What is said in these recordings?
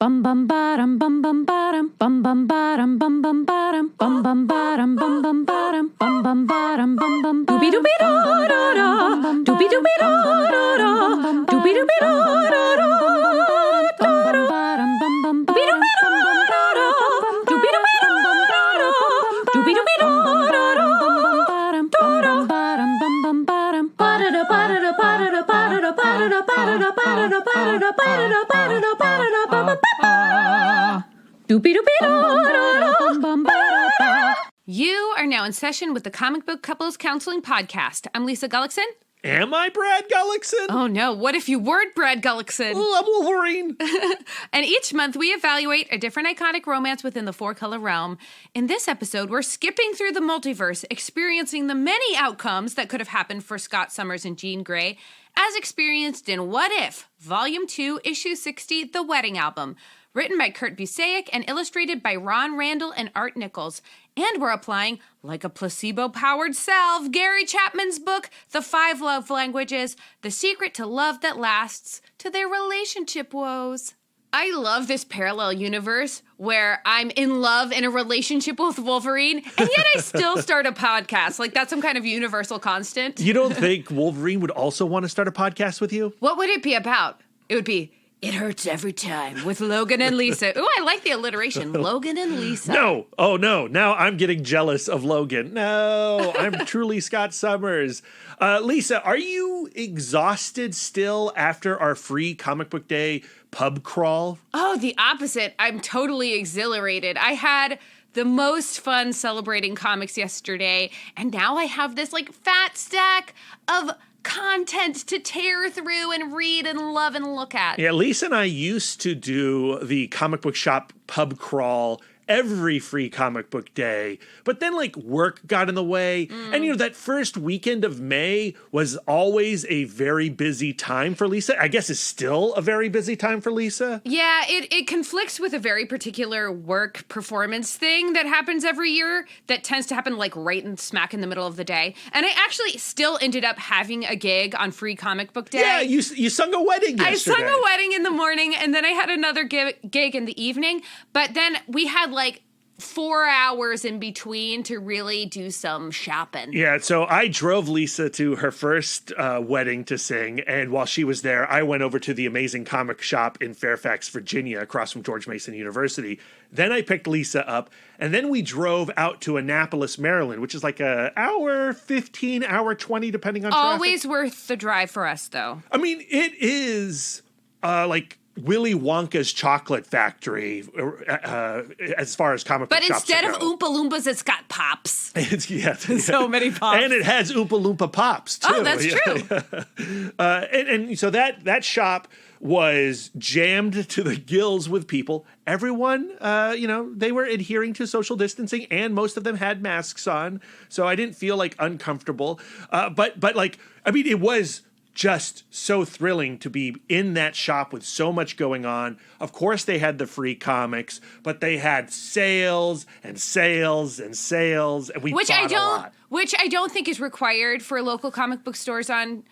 bum bum bottom bum bum bottom bum bum bottom bum bum bottom bum bum bottom bum bum bottom bum bum bottom bum bum doobie doobie da da da doobie doobie da da da doobie doobie da da da bum bum bottom bum bum doobie doobie da da da doobie doobie da da da doobie doobie da da da bum bum bottom bum bum bottom ba da da ba da da ba da da ba da da ba da da ba da da ba da da ba da da ba da da ba da da ba da da ba ba ba doobie doobie da da bum bum ba da. You are now in session with the Comic Book Couples Counseling Podcast. I'm Lisa Gullickson. Am I Brad Gullickson? Oh no, what if you weren't Brad Gullickson? Well, I'm Wolverine. And each month we evaluate a different iconic romance within the four-color realm. In this episode, we're skipping through the multiverse, experiencing the many outcomes that could have happened for Scott Summers and Jean Grey, as experienced in What If, Volume 2, Issue 60, The Wedding Album, written by Kurt Busiek and illustrated by Ron Randall and Art Nichols. And we're applying, like a placebo-powered salve, Gary Chapman's book, The 5 Love Languages, The Secret to Love That Lasts, to their relationship woes. I love this parallel universe where I'm in love in a relationship with Wolverine, and yet I still start a podcast. Like, that's some kind of universal constant. You don't think Wolverine would also want to start a podcast with you? What would it be about? It would be It Hurts Every Time with Logan and Lisa. Ooh, I like the alliteration. Logan and Lisa. No. Oh, no. Now I'm getting jealous of Logan. No, I'm truly Scott Summers. Lisa, are you exhausted still after our free comic book day pub crawl? Oh, the opposite. I'm totally exhilarated. I had the most fun celebrating comics yesterday, and now I have this, like, fat stack of content to tear through and read and love and look at. Yeah, Lisa and I used to do the comic book shop pub crawl every free comic book day, but then like work got in the way. And you know, that first weekend of May was always a very busy time for Lisa. I guess it's still a very busy time for Lisa. Yeah, it conflicts with a very particular work performance thing that happens every year that tends to happen like right in smack in the middle of the day. And I actually still ended up having a gig on free comic book day. Yeah, you sung a wedding yesterday. I sung a wedding in the morning, and then I had another gig in the evening. But then we had like 4 hours in between to really do some shopping. Yeah, so I drove Lisa to her first wedding to sing, and while she was there, I went over to the amazing comic shop in Fairfax, Virginia, across from George Mason University. Then I picked Lisa up, and then we drove out to Annapolis, Maryland, which is like an hour 15, hour 20, depending on traffic. Always worth the drive for us, though. I mean, it is like Willy Wonka's chocolate factory as far as comic book shops go. But instead of Oompa Loompas, it's got pops. Yeah. So many pops. And it has Oompa Loompa pops, too. Oh, that's true. And so that shop was jammed to the gills with people. Everyone, they were adhering to social distancing, and most of them had masks on. So I didn't feel like uncomfortable. But like, I mean, it was just so thrilling to be in that shop with so much going on. Of course, they had the free comics, but they had sales and sales and sales, and we bought a lot. Which I don't think is required for local comic book stores on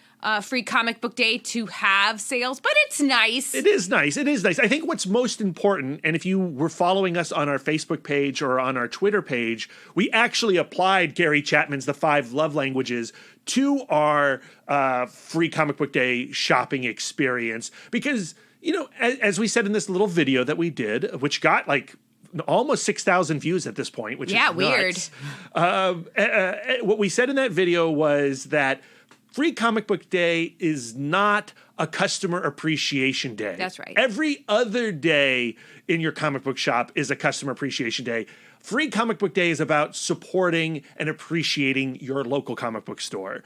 free comic book day to have sales, but it's nice. It is nice. It is nice. I think what's most important, and if you were following us on our Facebook page or on our Twitter page, we actually applied Gary Chapman's The 5 Love Languages to our free comic book day shopping experience because, you know, as we said in this little video that we did, which got like almost 6,000 views at this point, which is nuts. Weird. What we said in that video was that free comic book day is not a customer appreciation day. That's right. Every other day in your comic book shop is a customer appreciation day. Free Comic Book Day is about supporting and appreciating your local comic book store.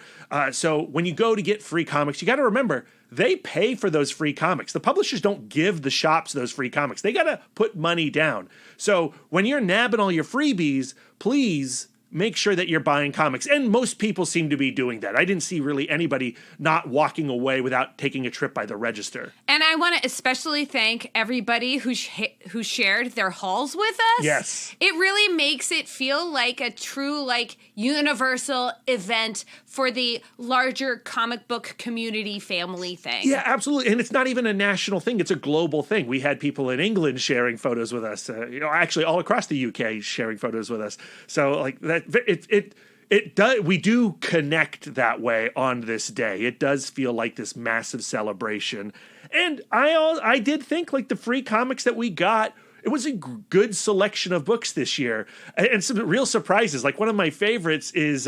So when you go to get free comics, you got to remember, they pay for those free comics. The publishers don't give the shops those free comics. They got to put money down. So when you're nabbing all your freebies, please make sure that you're buying comics. And most people seem to be doing that. I didn't see really anybody not walking away without taking a trip by the register. And I want to especially thank everybody who shared their hauls with us. Yes. It really makes it feel like a true, like, universal event for the larger comic book community family thing. Yeah, absolutely. And it's not even a national thing. It's a global thing. We had people in England sharing photos with us, actually all across the UK sharing photos with us. So like that, it does. We do connect that way on this day. It does feel like this massive celebration. And I did think like the free comics that we got, it was a good selection of books this year. And some real surprises. Like one of my favorites is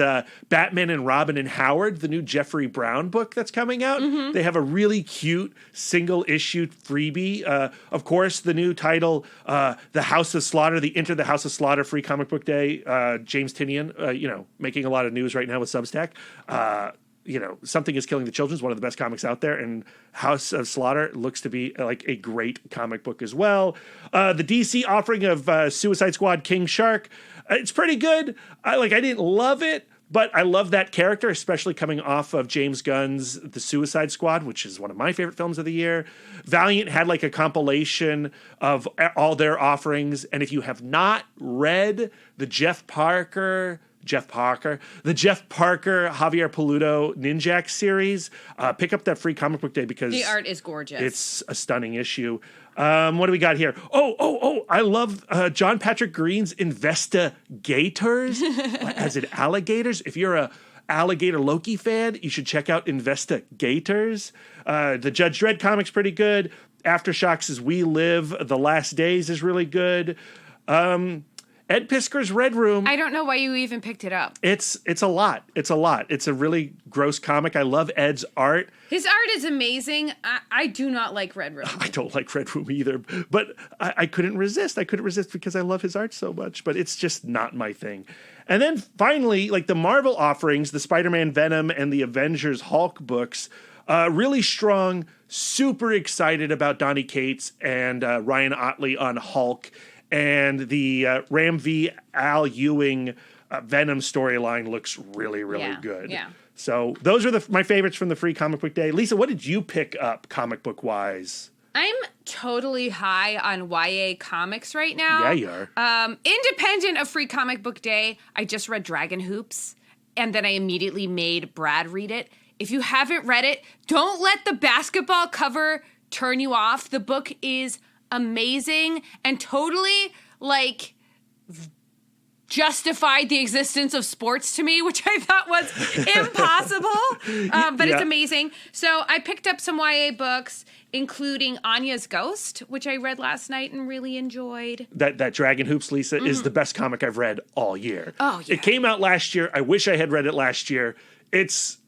Batman and Robin and Howard, the new Jeffrey Brown book that's coming out. Mm-hmm. They have a really cute single-issue freebie. Of course, the new title, The House of Slaughter, the Enter the House of Slaughter Free Comic Book Day. James Tynion, making a lot of news right now with Substack. Something is Killing the Children is one of the best comics out there, and House of Slaughter looks to be like a great comic book as well. The DC offering of Suicide Squad King Shark, it's pretty good. I didn't love it, but I love that character, especially coming off of James Gunn's The Suicide Squad, which is one of my favorite films of the year. Valiant had like a compilation of all their offerings, and if you have not read the Jeff Parker, Javier Peludo Ninjak series, pick up that free comic book day because the art is gorgeous. It's a stunning issue. What do we got here? I love John Patrick Green's Investigators. As in alligators. If you're a alligator Loki fan, you should check out Investigators. The Judge Dredd comic's pretty good. Aftershocks' We Live, The Last Days is really good. Ed Piskor's Red Room. I don't know why you even picked it up. It's a lot. It's a lot. It's a really gross comic. I love Ed's art. His art is amazing. I do not like Red Room. I don't like Red Room either, but I couldn't resist. I couldn't resist because I love his art so much, but it's just not my thing. And then finally, like the Marvel offerings, the Spider-Man Venom and the Avengers Hulk books, really strong, super excited about Donny Cates and Ryan Ottley on Hulk. And the Ram V. Al Ewing Venom storyline looks really, really good. Yeah. So those are my favorites from the free comic book day. Lisa, what did you pick up comic book wise? I'm totally high on YA comics right now. Yeah, you are. Independent of free comic book day, I just read Dragon Hoops, and then I immediately made Brad read it. If you haven't read it, don't let the basketball cover turn you off. The book is amazing and totally like justified the existence of sports to me, which I thought was impossible, but it's amazing. So I picked up some YA books, including Anya's Ghost, which I read last night and really enjoyed. That Dragon Hoops, Lisa, is the best comic I've read all year. Oh, yeah. It came out last year. I wish I had read it last year. It's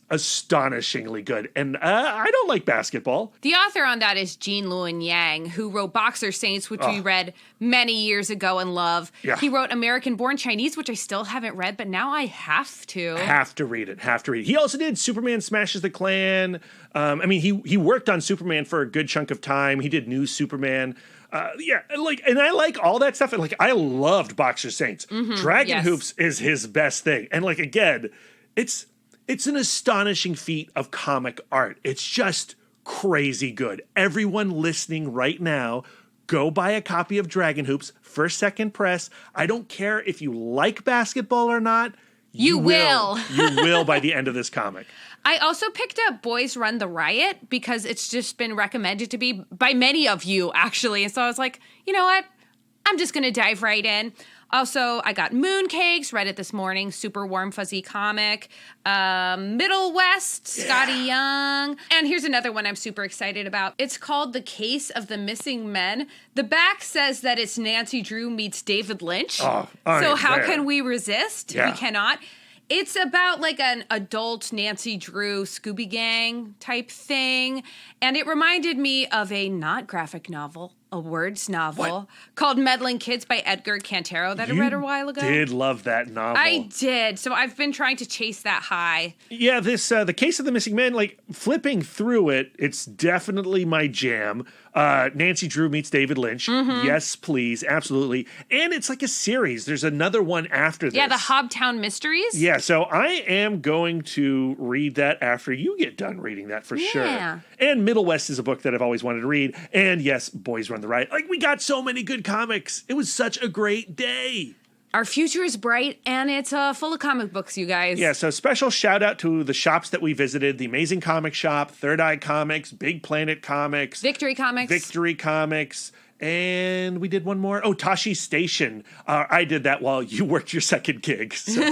astonishingly good. And I don't like basketball. The author on that is Jean Luen Yang, who wrote Boxer Saints, which we read many years ago and love. Yeah. He wrote American Born Chinese, which I still haven't read, but now I have to. Have to read it. He also did Superman Smashes the Klan. He worked on Superman for a good chunk of time. He did New Superman. And I like all that stuff. And I loved Boxer Saints. Mm-hmm, Dragon Hoops is his best thing. And again, it's an astonishing feat of comic art. It's just crazy good. Everyone listening right now, go buy a copy of Dragon Hoops, first, second press. I don't care if you like basketball or not. You will. You will by the end of this comic. I also picked up Boys Run the Riot because it's just been recommended to me by many of you, actually. And so I was like, you know what? I'm just going to dive right in. Also, I got Mooncakes, read it this morning, super warm, fuzzy comic. Middle West, Scotty Young. And here's another one I'm super excited about. It's called The Case of the Missing Men. The back says that it's Nancy Drew meets David Lynch. So how can we resist? Yeah. We cannot. It's about an adult Nancy Drew Scooby Gang type thing. And it reminded me of a not graphic novel, a words novel called Meddling Kids by Edgar Cantero that I read a while ago. Did love that novel. I did. So I've been trying to chase that high. Yeah, this The Case of the Missing Men, flipping through it, it's definitely my jam. Nancy Drew meets David Lynch. Yes, please. Absolutely. And it's like a series. There's another one after this. Yeah, the Hobtown Mysteries. Yeah, so I am going to read that after you get done reading that for sure. And Middle West is a book that I've always wanted to read. And yes, Boys Run the Riot. Like, we got so many good comics. It was such a great day. Our future is bright, and it's full of comic books, you guys. Yeah, so special shout out to the shops that we visited, the Amazing Comic Shop, Third Eye Comics, Big Planet Comics. Victory Comics. And we did one more. Oh, Tashi Station. I did that while you worked your second gig. So,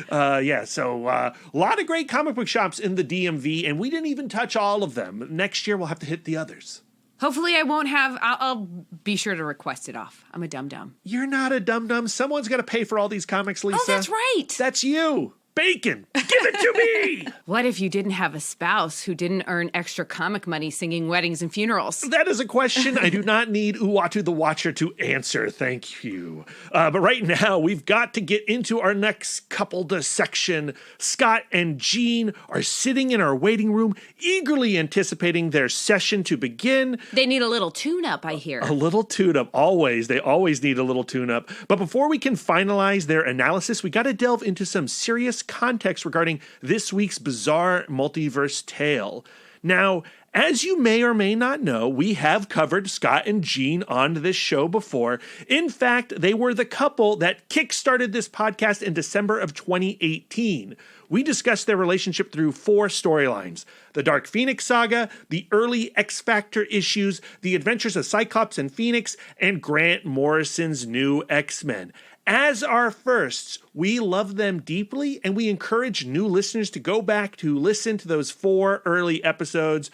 a lot of great comic book shops in the DMV, and we didn't even touch all of them. Next year, we'll have to hit the others. Hopefully I won't have, I'll be sure to request it off. I'm a dum-dum. You're not a dum-dum. Someone's got to pay for all these comics, Lisa. Oh, that's right. That's you. Bacon. Give it to me. What if you didn't have a spouse who didn't earn extra comic money singing weddings and funerals? That is a question I do not need Uatu the Watcher to answer. Thank you. But right now, we've got to get into our next coupled section. Scott and Jean are sitting in our waiting room, eagerly anticipating their session to begin. They need a little tune-up, I hear. A little tune-up, always. They always need a little tune-up. But before we can finalize their analysis, we got to delve into some serious context regarding this week's bizarre multiverse tale. Now, as you may or may not know, we have covered Scott and Jean on this show before. In fact, they were the couple that kickstarted this podcast in December of 2018. We discussed their relationship through 4 storylines: the Dark Phoenix saga, the early X-Factor issues, the adventures of Cyclops and Phoenix, and Grant Morrison's new X-Men. As our firsts, we love them deeply, and we encourage new listeners to go back to listen to those 4 early episodes.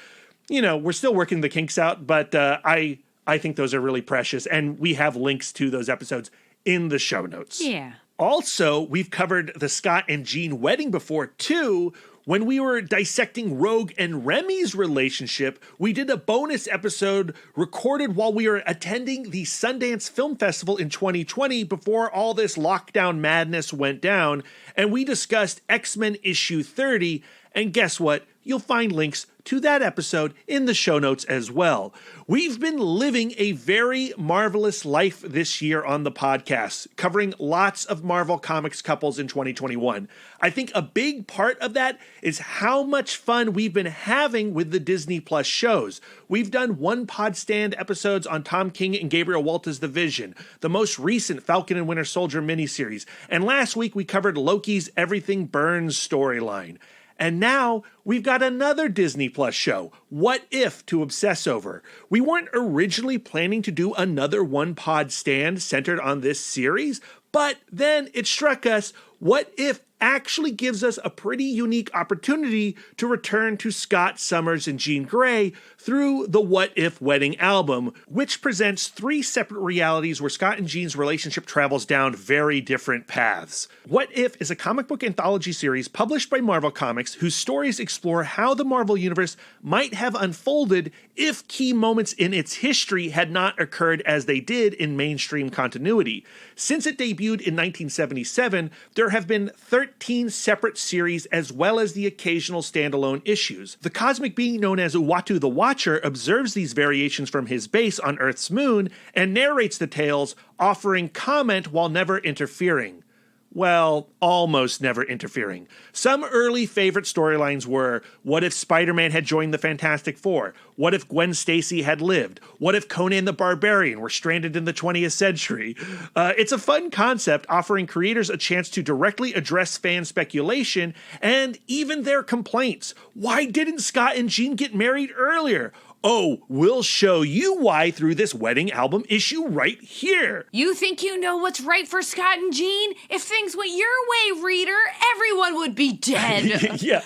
You know, we're still working the kinks out, but I think those are really precious, and we have links to those episodes in the show notes. Yeah. Also, we've covered the Scott and Jean wedding before, too. When we were dissecting Rogue and Remy's relationship, we did a bonus episode recorded while we were attending the Sundance Film Festival in 2020 before all this lockdown madness went down, and we discussed X-Men issue 30, and guess what? You'll find links to that episode in the show notes as well. We've been living a very marvelous life this year on the podcast, covering lots of Marvel Comics couples in 2021. I think a big part of that is how much fun we've been having with the Disney Plus shows. We've done One Pod Stand episodes on Tom King and Gabriel Walta's The Vision, the most recent Falcon and Winter Soldier miniseries, and last week we covered Loki's Everything Burns storyline. And now we've got another Disney Plus show, What If, to obsess over. We weren't originally planning to do another One Pod Stand centered on this series, but then it struck us, What If actually gives us a pretty unique opportunity to return to Scott Summers and Jean Grey through the What If Wedding album, which presents 3 separate realities where Scott and Jean's relationship travels down very different paths. What If is a comic book anthology series published by Marvel Comics whose stories explore how the Marvel Universe might have unfolded if key moments in its history had not occurred as they did in mainstream continuity. Since it debuted in 1977, there have been 13 separate series as well as the occasional standalone issues. The cosmic being known as Uatu the Watcher observes these variations from his base on Earth's moon and narrates the tales, offering comment while never interfering. Well, almost never interfering. Some early favorite storylines were, what if Spider-Man had joined the Fantastic Four? What if Gwen Stacy had lived? What if Conan the Barbarian were stranded in the 20th century? It's a fun concept, offering creators a chance to directly address fan speculation and even their complaints. Why didn't Scott and Jean get married earlier? Oh, we'll show you why through this wedding album issue right here. You think you know what's right for Scott and Jean? If things went your way, reader, everyone would be dead. Yeah,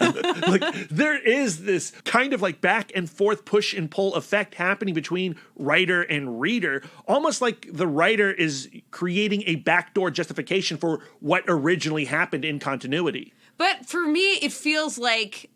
like there is this kind of like back and forth push and pull effect happening between writer and reader, almost like the writer is creating a backdoor justification for what originally happened in continuity. But for me, it feels like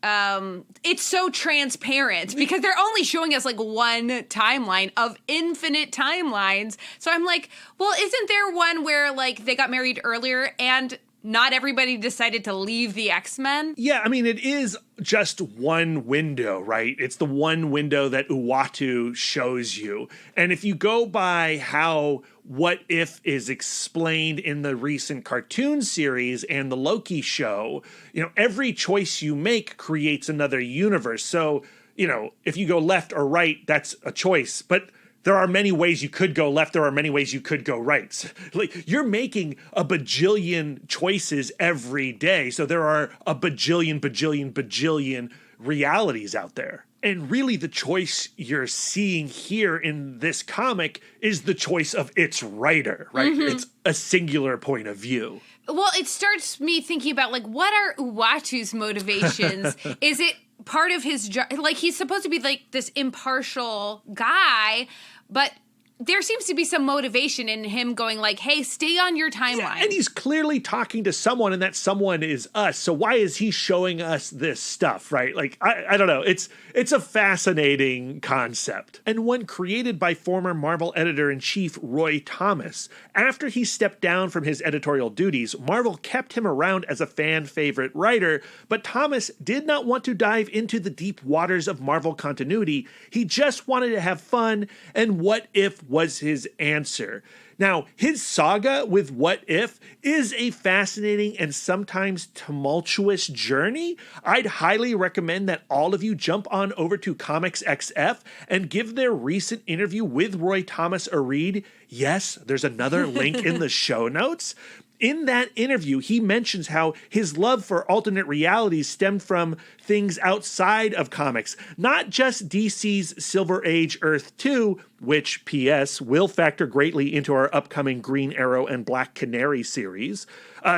it's so transparent because they're only showing us like one timeline of infinite timelines. So I'm like, well, isn't there one where like they got married earlier and not everybody decided to leave the X-Men. Yeah, I mean, it is just one window, right? It's the one window that Uatu shows you. And if you go by how What If is explained in the recent cartoon series and the Loki show, every choice you make creates another universe. So, if you go left or right, that's a choice. But there are many ways you could go left. There are many ways you could go right. Like, you're making a bajillion choices every day. So there are a bajillion realities out there. And really the choice you're seeing here in this comic is the choice of its writer, right? Mm-hmm. It's a singular point of view. Well, it starts me thinking about, what are Uatu's motivations? Is it part of his job? He's supposed to be, this impartial guy, but there seems to be some motivation in him going hey, stay on your timeline. Yeah, and he's clearly talking to someone, and that someone is us. So why is he showing us this stuff, right? I don't know. It's a fascinating concept, and one created by former Marvel editor-in-chief Roy Thomas. After he stepped down from his editorial duties, Marvel kept him around as a fan-favorite writer, but Thomas did not want to dive into the deep waters of Marvel continuity. He just wanted to have fun, and What If was his answer. Now, his saga with What If is a fascinating and sometimes tumultuous journey. I'd highly recommend that all of you jump on over to Comics XF and give their recent interview with Roy Thomas a read. Yes, there's another link in the show notes. In that interview, he mentions how his love for alternate realities stemmed from things outside of comics, not just DC's Silver Age Earth 2, which, P.S., will factor greatly into our upcoming Green Arrow and Black Canary series.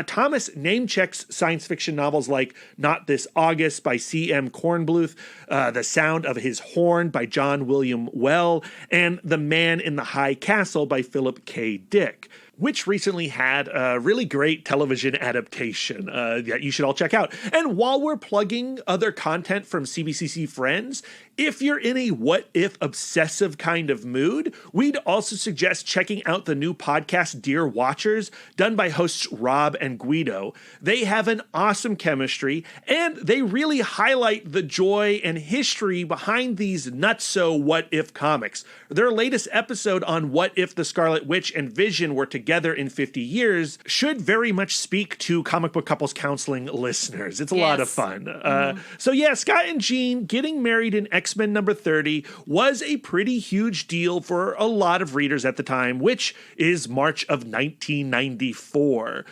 Thomas name-checks science fiction novels like Not This August by C.M. Kornbluth, The Sound of His Horn by John William Well, and The Man in the High Castle by Philip K. Dick, which recently had a really great television adaptation that you should all check out. And while we're plugging other content from CBCC Friends, if you're in a What If obsessive kind of mood, we'd also suggest checking out the new podcast Dear Watchers, done by hosts Rob and Guido. They have an awesome chemistry, and they really highlight the joy and history behind these nutso What If comics. Their latest episode on What If the Scarlet Witch and Vision were together in 50 years should very much speak to Comic Book Couples Counseling listeners. It's a lot of fun. So yeah, Scott and Jean getting married in X-Men number 30 was a pretty huge deal for a lot of readers at the time, which is March of 1994.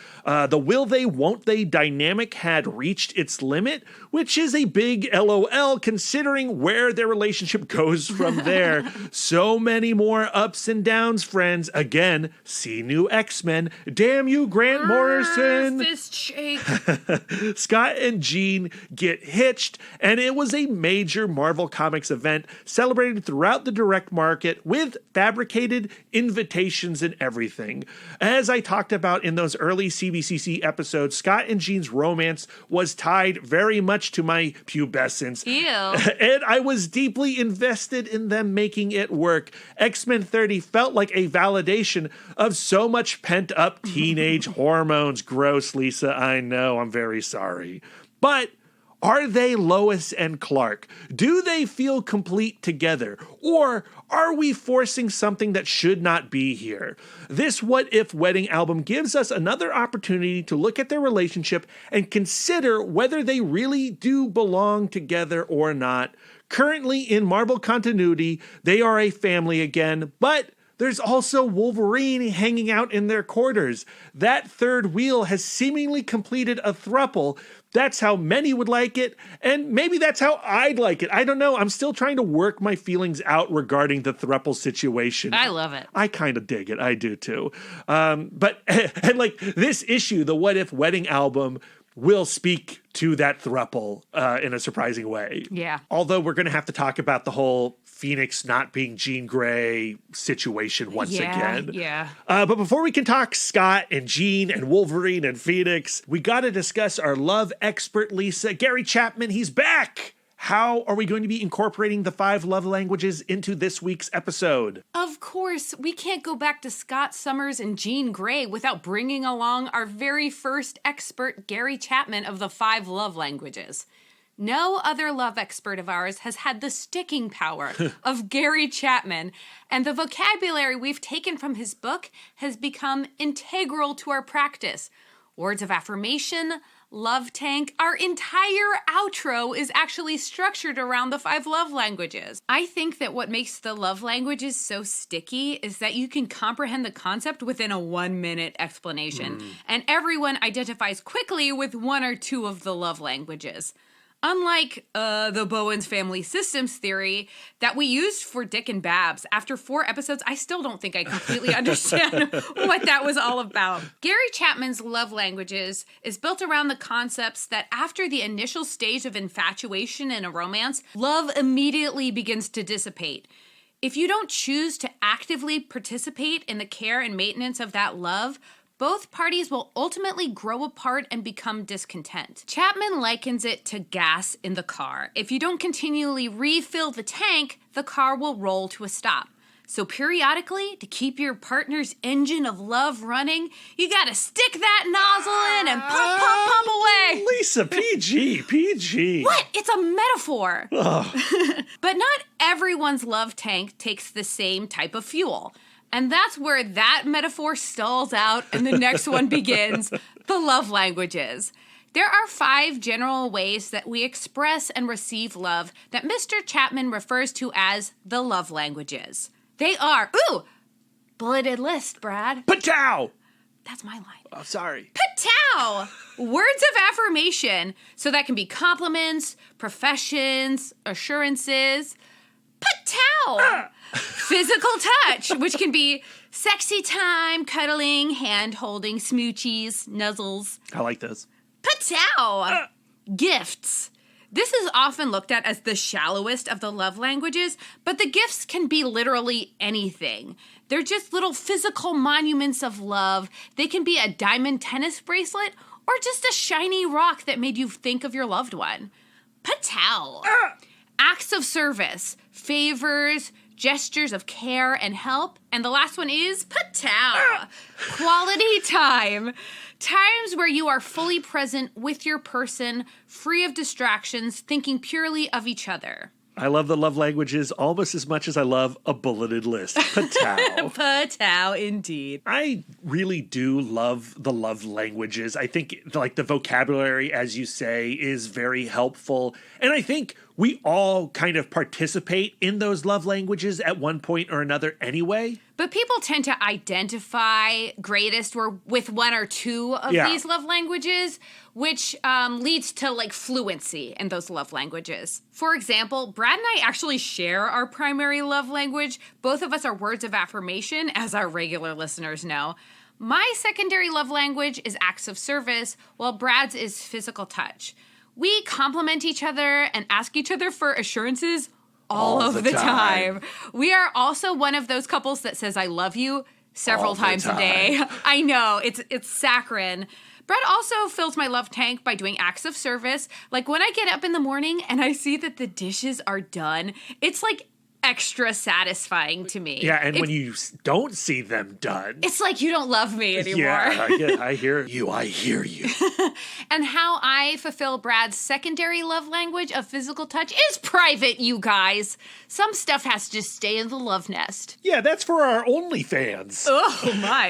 The will they, won't they dynamic had reached its limit, which is a big LOL considering where their relationship goes from there. So many more ups and downs, friends. Again, see new X-Men. Damn you, Grant Morrison. Fist shake. Scott and Jean get hitched, and it was a major Marvel Comics event celebrated throughout the direct market with fabricated invitations and everything. As I talked about in those early CBCC episodes, Scott and Jean's romance was tied very much to my pubescence. Ew. And I was deeply invested in them making it work. X-Men 30 felt like a validation of so much pent-up teenage hormones. Gross, Lisa, I know, I'm very sorry. But are they Lois and Clark? Do they feel complete together? Or are we forcing something that should not be here? This What If wedding album gives us another opportunity to look at their relationship and consider whether they really do belong together or not. Currently in Marvel continuity, they are a family again, but there's also Wolverine hanging out in their quarters. That third wheel has seemingly completed a throuple. That's how many would like it, and maybe that's how I'd like it. I don't know. I'm still trying to work my feelings out regarding the throuple situation. I love it. I kind of dig it. I do too. But this issue, the What If wedding album, will speak to that throuple in a surprising way. Yeah. Although we're going to have to talk about the whole Phoenix not being Jean Grey situation once again. Yeah. But before we can talk Scott and Jean and Wolverine and Phoenix, we got to discuss our love expert, Lisa. Gary Chapman, he's back. how are we going to be incorporating the 5 love languages into this week's episode? Of course, we can't go back to Scott Summers and Jean Grey without bringing along our very first expert, Gary Chapman of the 5 love languages. No other love expert of ours has had the sticking power of Gary Chapman, and the vocabulary we've taken from his book has become integral to our practice. Words of affirmation, love tank, our entire outro is actually structured around the 5 love languages. I think that what makes the love languages so sticky is that you can comprehend the concept within a 1-minute explanation, and everyone identifies quickly with 1 or 2 of the love languages. Unlike the Bowen's family systems theory that we used for Dick and Babs, after 4 episodes, I still don't think I completely understand what that was all about. Gary Chapman's love languages is built around the concepts that after the initial stage of infatuation in a romance, love immediately begins to dissipate. If you don't choose to actively participate in the care and maintenance of that love, both parties will ultimately grow apart and become discontent. Chapman likens it to gas in the car. If you don't continually refill the tank, the car will roll to a stop. So periodically, to keep your partner's engine of love running, you gotta stick that nozzle in and pump, pump, pump away. Lisa, PG. What? It's a metaphor. But not everyone's love tank takes the same type of fuel. And that's where that metaphor stalls out and the next one begins, the love languages. There are 5 general ways that we express and receive love that Mr. Chapman refers to as the love languages. They are, bulleted list, Brad. Patow! That's my line. Oh, sorry. Patow! Words of affirmation. So that can be compliments, professions, assurances. Patow! Physical touch, which can be sexy time, cuddling, hand-holding, smoochies, nuzzles. I like those. Patow! Gifts. This is often looked at as the shallowest of the love languages, but the gifts can be literally anything. They're just little physical monuments of love. They can be a diamond tennis bracelet or just a shiny rock that made you think of your loved one. Patow! Acts of service, favors, gestures of care and help. And the last one is patow. Quality time. Times where you are fully present with your person, free of distractions, thinking purely of each other. I love the love languages almost as much as I love a bulleted list. Patow. Patow, indeed. I really do love the love languages. I think like the vocabulary, as you say, is very helpful. And I think we all kind of participate in those love languages at one point or another anyway. But people tend to identify greatest with 1 or 2 of these love languages, which leads to like fluency in those love languages. For example, Brad and I actually share our primary love language. Both of us are words of affirmation, as our regular listeners know. My secondary love language is acts of service, while Brad's is physical touch. We compliment each other and ask each other for assurances all of the time. We are also one of those couples that says I love you several times a day. I know, it's saccharine. Brad also fills my love tank by doing acts of service. Like when I get up in the morning and I see that the dishes are done, it's like extra satisfying to me. Yeah, and when you don't see them done, it's like you don't love me anymore. Yeah, I hear you. And how I fulfill Brad's secondary love language of physical touch is private, you guys. Some stuff has to stay in the love nest. Yeah, that's for our OnlyFans. Oh, my.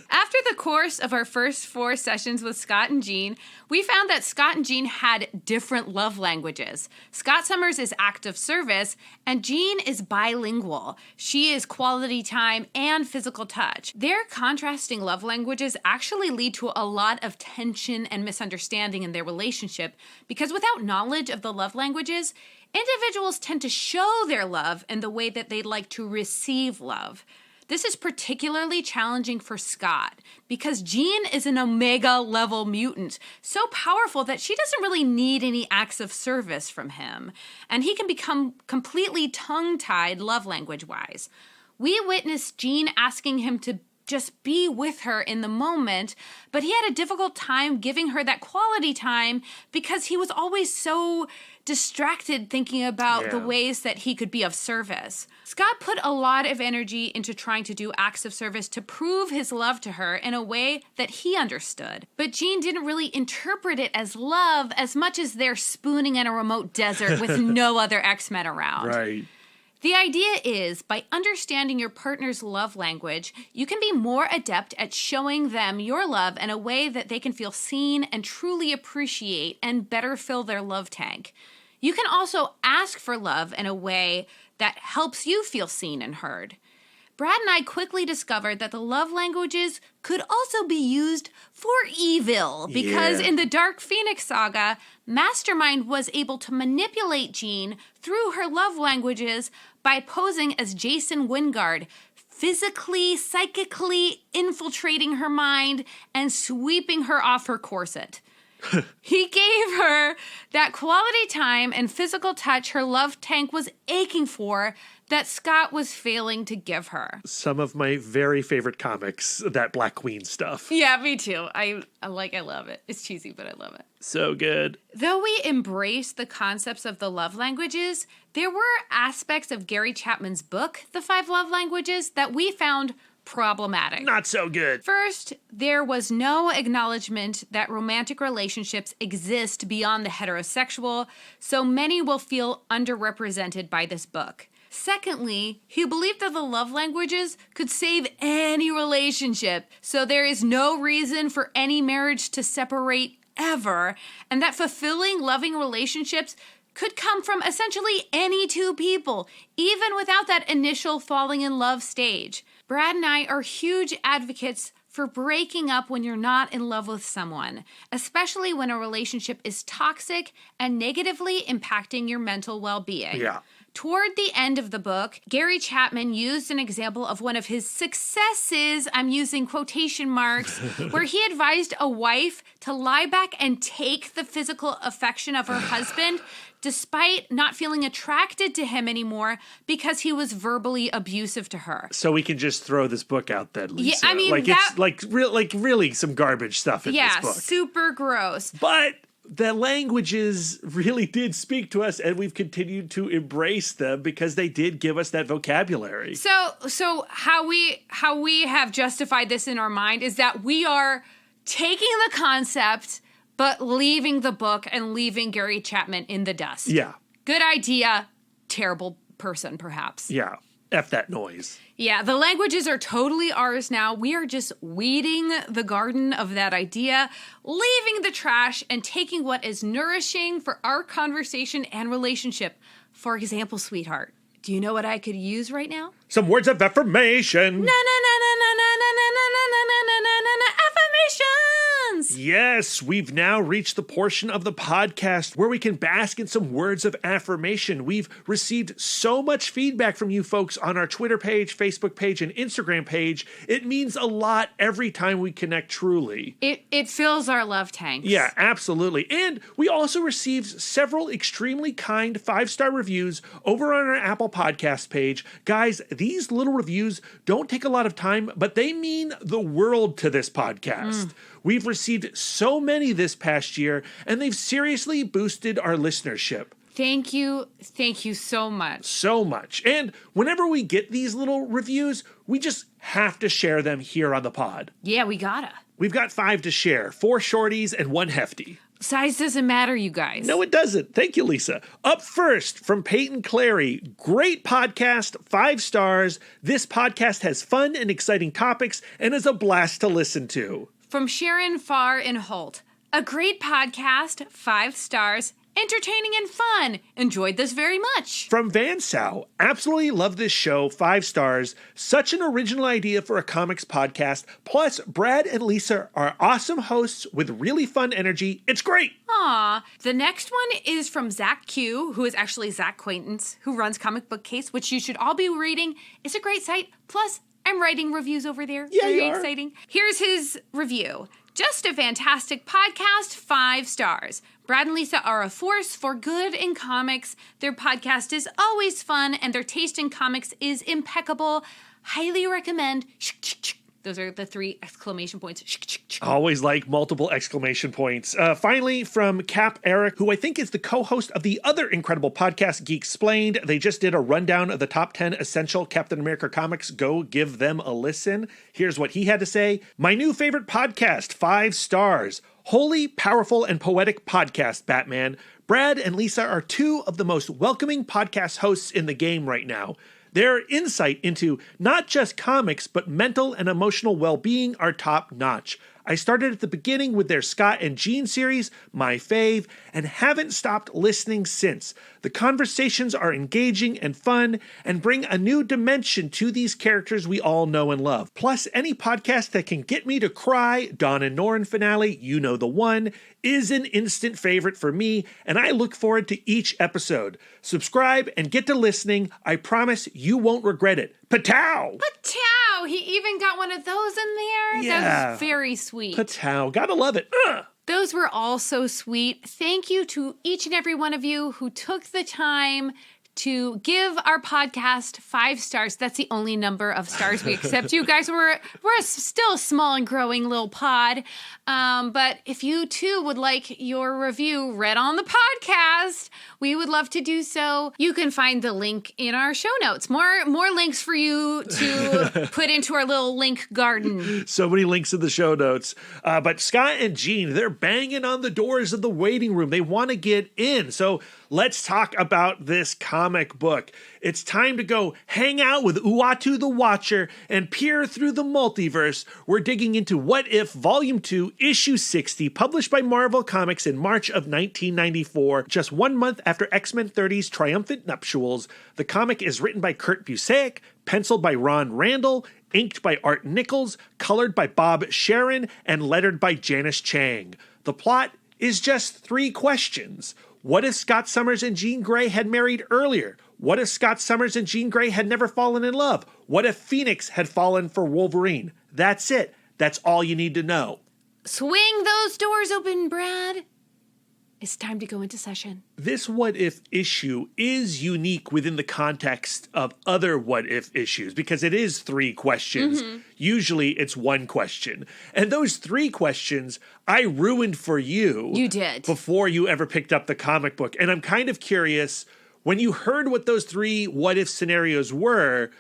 After the course of our first 4 sessions with Scott and Jean, we found that Scott and Jean had different love languages. Scott Summers is act of service, and Jean is bilingual. She is quality time and physical touch. Their contrasting love languages actually lead to a lot of tension and misunderstanding in their relationship because without knowledge of the love languages, individuals tend to show their love in the way that they'd like to receive love. This is particularly challenging for Scott because Jean is an Omega level mutant, so powerful that she doesn't really need any acts of service from him, and he can become completely tongue-tied love language-wise. We witnessed Jean asking him to just be with her in the moment, but he had a difficult time giving her that quality time because he was always so distracted thinking about the ways that he could be of service. Scott put a lot of energy into trying to do acts of service to prove his love to her in a way that he understood. But Jean didn't really interpret it as love as much as they're spooning in a remote desert with no other X-Men around. Right. The idea is, by understanding your partner's love language, you can be more adept at showing them your love in a way that they can feel seen and truly appreciate and better fill their love tank. You can also ask for love in a way that helps you feel seen and heard. Brad and I quickly discovered that the love languages could also be used for evil because in the Dark Phoenix saga, Mastermind was able to manipulate Jean through her love languages by posing as Jason Wingard, physically, psychically infiltrating her mind and sweeping her off her corset. He gave her that quality time and physical touch her love tank was aching for that Scott was failing to give her. Some of my very favorite comics, that Black Queen stuff. Yeah, me too. I love it. It's cheesy, but I love it. So good. Though we embrace the concepts of the love languages, there were aspects of Gary Chapman's book, The 5 Love Languages, that we found problematic. Not so good. First, there was no acknowledgement that romantic relationships exist beyond the heterosexual, so many will feel underrepresented by this book. Secondly, he believed that the love languages could save any relationship, so there is no reason for any marriage to separate ever, and that fulfilling, loving relationships could come from essentially any two people, even without that initial falling in love stage. Brad and I are huge advocates for breaking up when you're not in love with someone, especially when a relationship is toxic and negatively impacting your mental well-being. Yeah. Toward the end of the book, Gary Chapman used an example of one of his successes, I'm using quotation marks, where he advised a wife to lie back and take the physical affection of her husband despite not feeling attracted to him anymore because he was verbally abusive to her. So we can just throw this book out then, Lisa. Yeah, I mean, it's really some garbage stuff in this book. Yeah, super gross. But the languages really did speak to us, and we've continued to embrace them because they did give us that vocabulary. So how we have justified this in our mind is that we are taking the concept but leaving the book and leaving Gary Chapman in the dust. Yeah. Good idea, terrible person, perhaps. Yeah. F that noise. Yeah, the languages are totally ours now. We are just weeding the garden of that idea, leaving the trash, and taking what is nourishing for our conversation and relationship. For example, sweetheart, do you know what I could use right now? Some words of affirmation. Affirmations! Yes, we've now reached the portion of the podcast where we can bask in some words of affirmation. We've received so much feedback from you folks on our Twitter page, Facebook page, and Instagram page. It means a lot every time we connect truly. It fills our love tanks. Yeah, absolutely. And we also received several extremely kind 5-star reviews over on our Apple Podcast page. Guys, these little reviews don't take a lot of time, but they mean the world to this podcast. We've received so many this past year, and they've seriously boosted our listenership. Thank you. Thank you so much. So much. And whenever we get these little reviews, we just have to share them here on the pod. Yeah, we gotta. We've got 5 to share, 4 shorties and 1 hefty. Size doesn't matter, you guys. No, it doesn't. Thank you, Lisa. Up first from Peyton Clary. Great podcast, 5 stars. This podcast has fun and exciting topics and is a blast to listen to. From Sharon Farr in Holt. A great podcast, 5 stars, entertaining and fun. Enjoyed this very much. From Van Sow. Absolutely love this show, 5 stars. Such an original idea for a comics podcast. Plus, Brad and Lisa are awesome hosts with really fun energy. It's great. Aw. The next one is from Zach Q, who is actually Zach Quaintance, who runs Comic Book Case, which you should all be reading. It's a great site. Plus, I'm writing reviews over there. Yeah, Very you are. exciting. Here's his review. Just a fantastic podcast, 5 stars. Brad and Lisa are a force for good in comics. Their podcast is always fun, and their taste in comics is impeccable. Highly recommend. Those are the 3 exclamation points. Always like multiple exclamation points. Finally, from Cap Eric, who I think is the co-host of the other incredible podcast, Geek Explained. They just did a rundown of the top 10 essential Captain America comics. Go give them a listen. Here's what he had to say. My new favorite podcast, 5 stars. Holy, powerful, and poetic podcast, Batman. Brad and Lisa are 2 of the most welcoming podcast hosts in the game right now. Their insight into not just comics, but mental and emotional well-being are top-notch. I started at the beginning with their Scott and Jean series, my fave, and haven't stopped listening since. The conversations are engaging and fun and bring a new dimension to these characters we all know and love. Plus, any podcast that can get me to cry, Dawn and Norrin finale, you know the one, is an instant favorite for me, and I look forward to each episode. Subscribe and get to listening. I promise you won't regret it. Patow! Patow! He even got one of those in there? Yeah. That was very sweet. Patow. Gotta love it. Ugh. Those were all so sweet. Thank you to each and every one of you who took the time to give our podcast 5 stars. That's the only number of stars we accept. You guys, we're still a small and growing little pod. But if you too would like your review read on the podcast, we would love to do so. You can find the link in our show notes. More links for you to put into our little link garden. So many links in the show notes. But Scott and Jean, they're banging on the doors of the waiting room. They want to get in. So let's talk about this comic book. It's time to go hang out with Uatu the Watcher and peer through the multiverse. We're digging into What If Volume 2, Issue 60, published by Marvel Comics in March of 1994, just 1 month after X-Men 30's triumphant nuptials. The comic is written by Kurt Busiek, penciled by Ron Randall, inked by Art Nichols, colored by Bob Sharen, and lettered by Janice Chiang. The plot is just 3 questions. What if Scott Summers and Jean Grey had married earlier? What if Scott Summers and Jean Grey had never fallen in love? What if Phoenix had fallen for Wolverine? That's it. That's all you need to know. Swing those doors open, Brad. It's time to go into session. This What If issue is unique within the context of other What If issues because it is 3 questions. Mm-hmm. Usually it's 1 question. And those 3 questions I ruined for you. You did. Before you ever picked up the comic book. And I'm kind of curious, when you heard what those 3 What If scenarios were,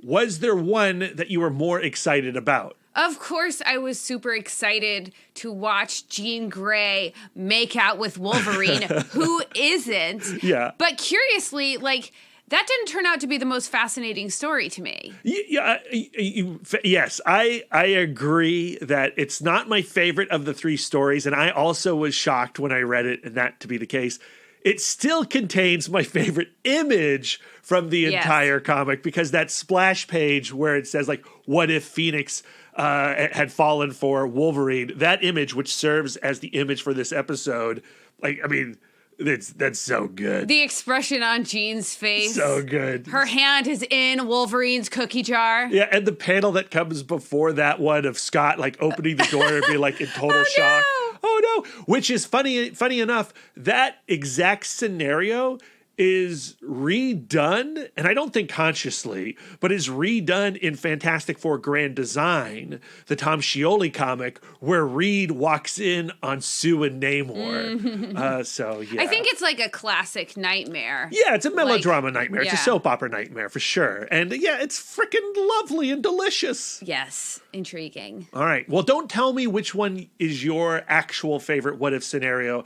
was there one that you were more excited about? Of course, I was super excited to watch Jean Grey make out with Wolverine. Who isn't? Yeah. But curiously, that didn't turn out to be the most fascinating story to me. Yes, I agree that it's not my favorite of the 3 stories, and I also was shocked when I read it, and that to be the case. It still contains my favorite image from the entire comic, because that splash page where it says, what if Phoenix had fallen for Wolverine, that image, which serves as the image for this episode, that's so good. The expression on Jean's face. So good. Her hand is in Wolverine's cookie jar. Yeah, and the panel that comes before that one of Scott opening the door and being in total shock. Oh no! Which is funny enough, that exact scenario is redone, and I don't think consciously, but is redone in Fantastic Four Grand Design, the Tom Scioli comic, where Reed walks in on Sue and Namor. I think it's a classic nightmare. Yeah, it's a melodrama nightmare. It's a soap opera nightmare for sure. And it's freaking lovely and delicious. Yes, intriguing. All right. Well, don't tell me which one is your actual favorite what if scenario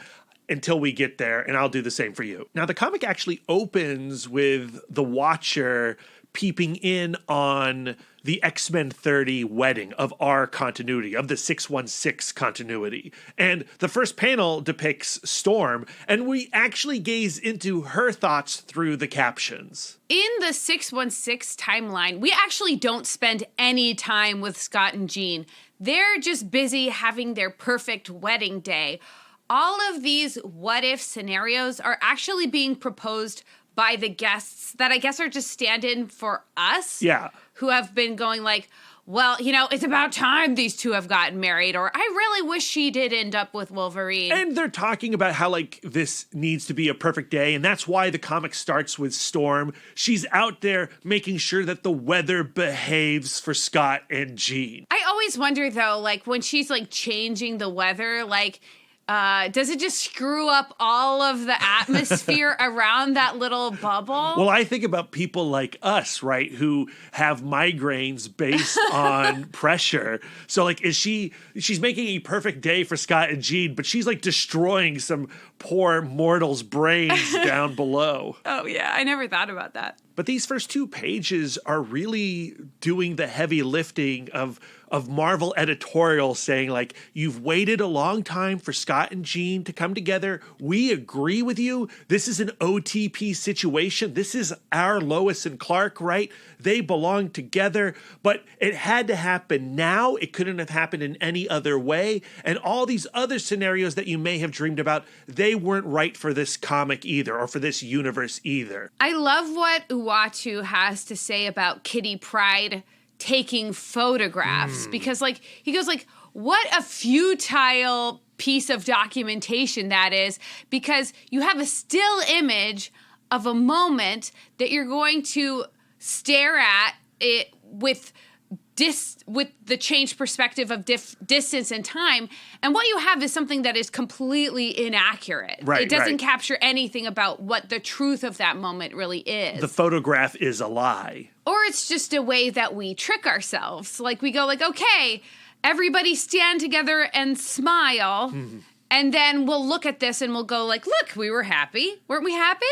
until we get there, and I'll do the same for you. Now, the comic actually opens with the Watcher peeping in on the X-Men 30 wedding of our continuity, of the 616 continuity. And the first panel depicts Storm, and we actually gaze into her thoughts through the captions. In the 616 timeline, we actually don't spend any time with Scott and Jean. They're just busy having their perfect wedding day. All of these what-if scenarios are actually being proposed by the guests that I guess are just stand-in for us. Yeah. Who have been going well, it's about time these two have gotten married, or I really wish she did end up with Wolverine. And they're talking about how, like, this needs to be a perfect day, and that's why the comic starts with Storm. She's out there making sure that the weather behaves for Scott and Jean. I always wonder, though, like, when she's, like, changing the weather, like, does it just screw up all of the atmosphere around that little bubble? Well, I think about people like us, right, who have migraines based on pressure. So, like, she's making a perfect day for Scott and Jean, but she's, like, destroying some poor mortal's brains down below. Oh, yeah. I never thought about that. But these first 2 pages are really doing the heavy lifting of Marvel editorial saying, like, you've waited a long time for Scott and Jean to come together. We agree with you. This is an OTP situation. This is our Lois and Clark, right? They belong together, but it had to happen now. It couldn't have happened in any other way. And all these other scenarios that you may have dreamed about, they weren't right for this comic either, or for this universe either. I love what Uatu has to say about Kitty Pryde taking photographs, because, like, he goes, like, what a futile piece of documentation that is, because you have a still image of a moment that you're going to stare at it with the changed perspective of distance and time, and what you have is something that is completely inaccurate. Right, it doesn't capture anything about what the truth of that moment really is. The photograph is a lie. Or it's just a way that we trick ourselves. Like, we go, like, okay, everybody stand together and smile, and then we'll look at this and we'll go, like, look, we were happy. Weren't we happy?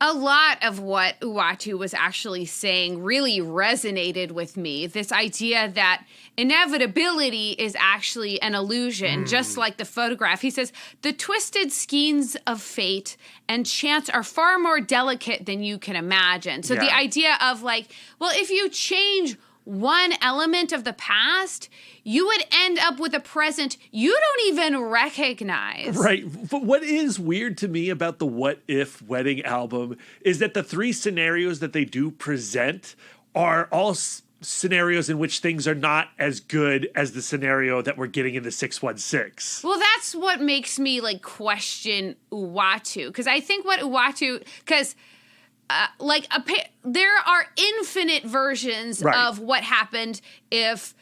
A lot of what Uatu was actually saying really resonated with me. This idea that inevitability is actually an illusion, just like the photograph. He says, the twisted skeins of fate and chance are far more delicate than you can imagine. So the idea of, like, well, if you change one element of the past, you would end up with a present you don't even recognize. Right. But what is weird to me about the What If Wedding album is that the 3 scenarios that they do present are all scenarios in which things are not as good as the scenario that we're getting in the 616. Well, that's what makes me, like, question Uatu. Because I think what Uatu... Because... there are infinite versions of what happened if,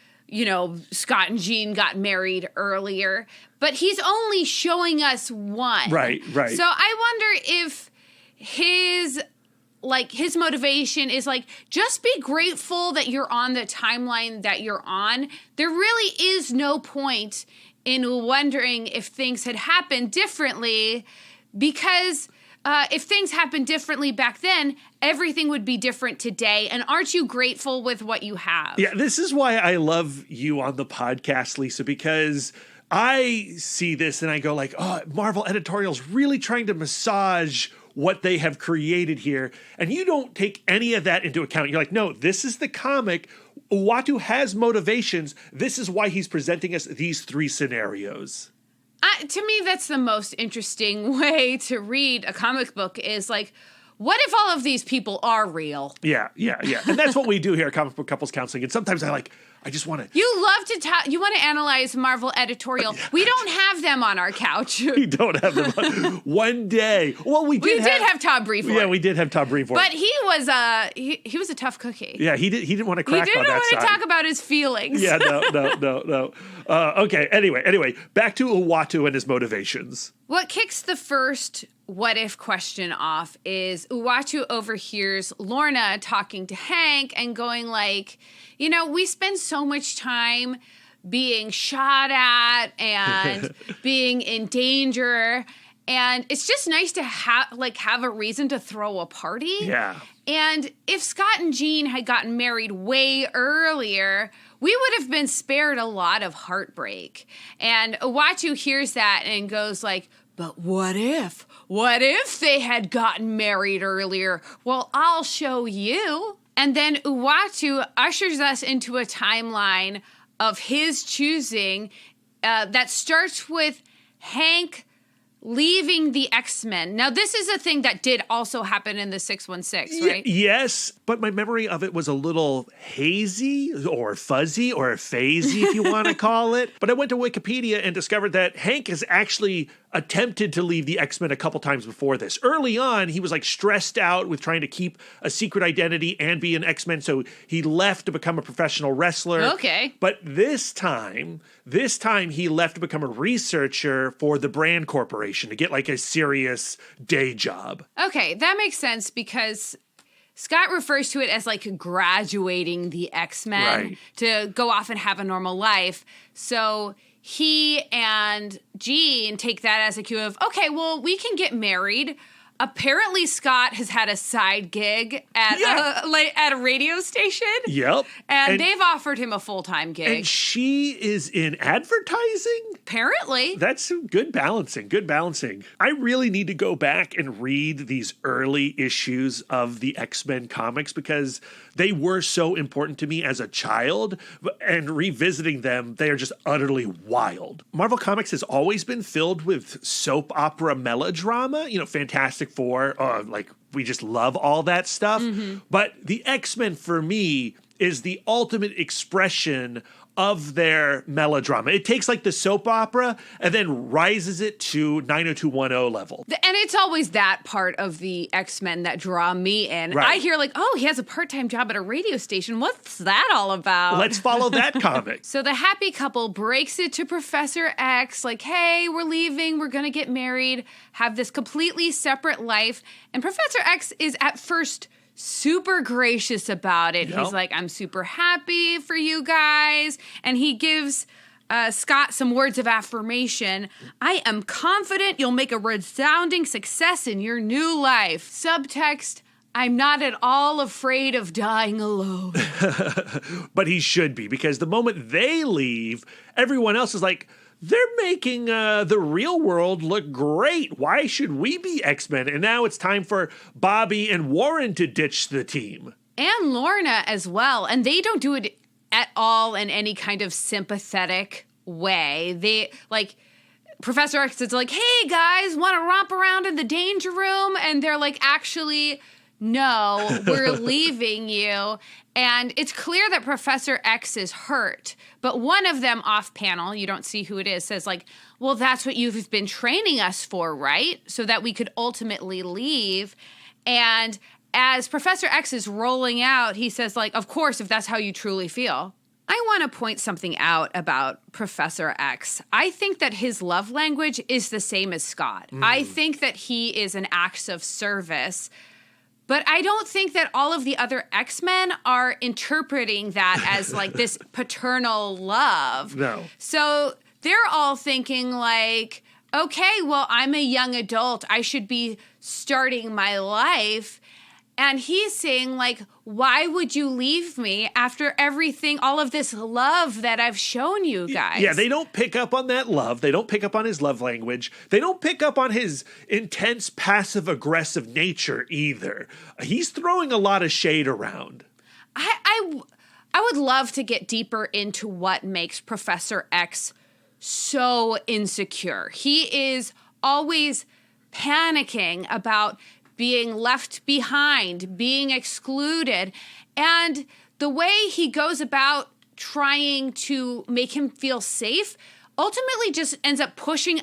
Scott and Jean got married earlier, but he's only showing us one. Right. So I wonder if his motivation is, like, just be grateful that you're on the timeline that you're on. There really is no point in wondering if things had happened differently, because... if things happened differently back then, everything would be different today. And aren't you grateful with what you have? Yeah, this is why I love you on the podcast, Lisa, because I see this and I go, like, oh, Marvel editorial's really trying to massage what they have created here. And you don't take any of that into account. You're like, no, this is the comic. Uatu has motivations. This is why he's presenting us these 3 scenarios. To me, that's the most interesting way to read a comic book is, like, what if all of these people are real? Yeah. And that's what we do here at Comic Book Couples Counseling. And sometimes I just want to... You love to talk... You want to analyze Marvel editorial. We don't have them on our couch. We don't have them on. One day. Well, we did have Todd Brevoort. Yeah, we did have Todd Brevoort. But he was a tough cookie. Yeah, he didn't want to crack on that side. He didn't want to talk about his feelings. Yeah, no. Okay, anyway, back to Uatu and his motivations. What kicks the first what if question off is Uatu overhears Lorna talking to Hank and going, like, we spend so much time being shot at and being in danger, and it's just nice to have a reason to throw a party. Yeah. And if Scott and Jean had gotten married way earlier, we would have been spared a lot of heartbreak. And Uatu hears that and goes, like, but what if? What if they had gotten married earlier? Well, I'll show you. And then Uatu ushers us into a timeline of his choosing that starts with Hank leaving the X-Men. Now, this is a thing that did also happen in the 616, right? Yes, but my memory of it was a little hazy or fuzzy or phasey, if you want to call it. But I went to Wikipedia and discovered that Hank has actually attempted to leave the X-Men a couple times before this. Early on, he was like stressed out with trying to keep a secret identity and be an X-Men, so he left to become a professional wrestler. Okay. But this time he left to become a researcher for the Brand Corporation to get like a serious day job. Okay, that makes sense because Scott refers to it as like graduating the X-Men to go off and have a normal life. So he and Jean take that as a cue of, okay, well, we can get married. Apparently, Scott has had a side gig at a radio station. Yep. And they've offered him a full-time gig. And she is in advertising? Apparently. That's good balancing. I really need to go back and read these early issues of the X-Men comics because they were so important to me as a child. And revisiting them, they are just utterly wild. Marvel Comics has always been filled with soap opera melodrama, Fantastic Four, we just love all that stuff. Mm-hmm. But the X-Men for me is the ultimate expression of their melodrama. It takes like the soap opera and then rises it to 90210 level. And it's always that part of the X-Men that draw me in. Right. I hear like, oh, he has a part-time job at a radio station. What's that all about? Let's follow that comic. So the happy couple breaks it to Professor X, like, hey, we're leaving, we're going to get married, have this completely separate life. And Professor X is at first super gracious about it. Yep. He's like, I'm super happy for you guys. And he gives Scott some words of affirmation. I am confident you'll make a resounding success in your new life. Subtext, I'm not at all afraid of dying alone. But he should be, because the moment they leave, everyone else is like, they're making the real world look great. Why should we be X-Men? And now it's time for Bobby and Warren to ditch the team. And Lorna as well. And they don't do it at all in any kind of sympathetic way. They, like, Professor X is like, hey, guys, want to romp around in the danger room? And they're like, actually, no, we're leaving you. And it's clear that Professor X is hurt. But one of them off panel, you don't see who it is, says like, well, that's what you've been training us for, right? So that we could ultimately leave. And as Professor X is rolling out, he says like, of course, if that's how you truly feel. I want to point something out about Professor X. I think that his love language is the same as Scott. I think that he is an acts of service. But I don't think that all of the other X-Men are interpreting that as like this paternal love. No. So they're all thinking like, okay, well, I'm a young adult. I should be starting my life. And he's saying like, why would you leave me after everything, all of this love that I've shown you guys? Yeah, they don't pick up on that love. They don't pick up on his love language. They don't pick up on his intense passive-aggressive nature either. He's throwing a lot of shade around. I would love to get deeper into what makes Professor X so insecure. He is always panicking about being left behind, being excluded. And the way he goes about trying to make him feel safe ultimately just ends up pushing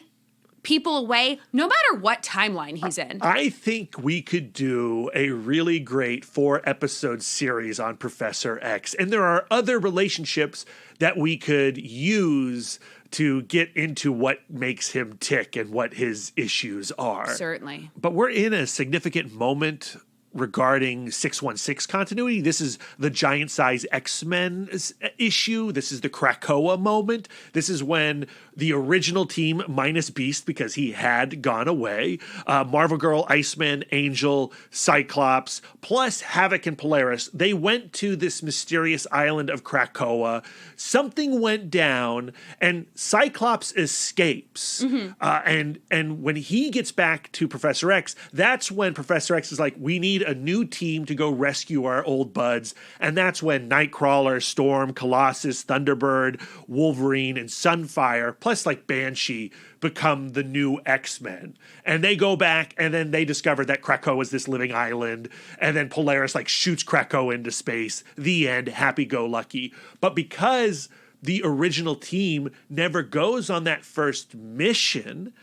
people away, no matter what timeline he's in. I think we could do a really great 4-episode series on Professor X. And there are other relationships that we could use to get into what makes him tick and what his issues are. Certainly. But we're in a significant moment regarding 616 continuity. This is the giant size X-Men issue. This is the Krakoa moment. This is when the original team, minus Beast, because he had gone away, Marvel Girl, Iceman, Angel, Cyclops, plus Havoc and Polaris, they went to this mysterious island of Krakoa. Something went down, and Cyclops escapes. Mm-hmm. And when he gets back to Professor X, that's when Professor X is like, we need need a new team to go rescue our old buds. And that's when Nightcrawler, Storm, Colossus, Thunderbird, Wolverine, and Sunfire, plus like Banshee, become the new X-Men. And they go back and then they discover that Krakoa is this living island. And then Polaris like shoots Krakoa into space. The end, happy-go-lucky. But because the original team never goes on that first mission,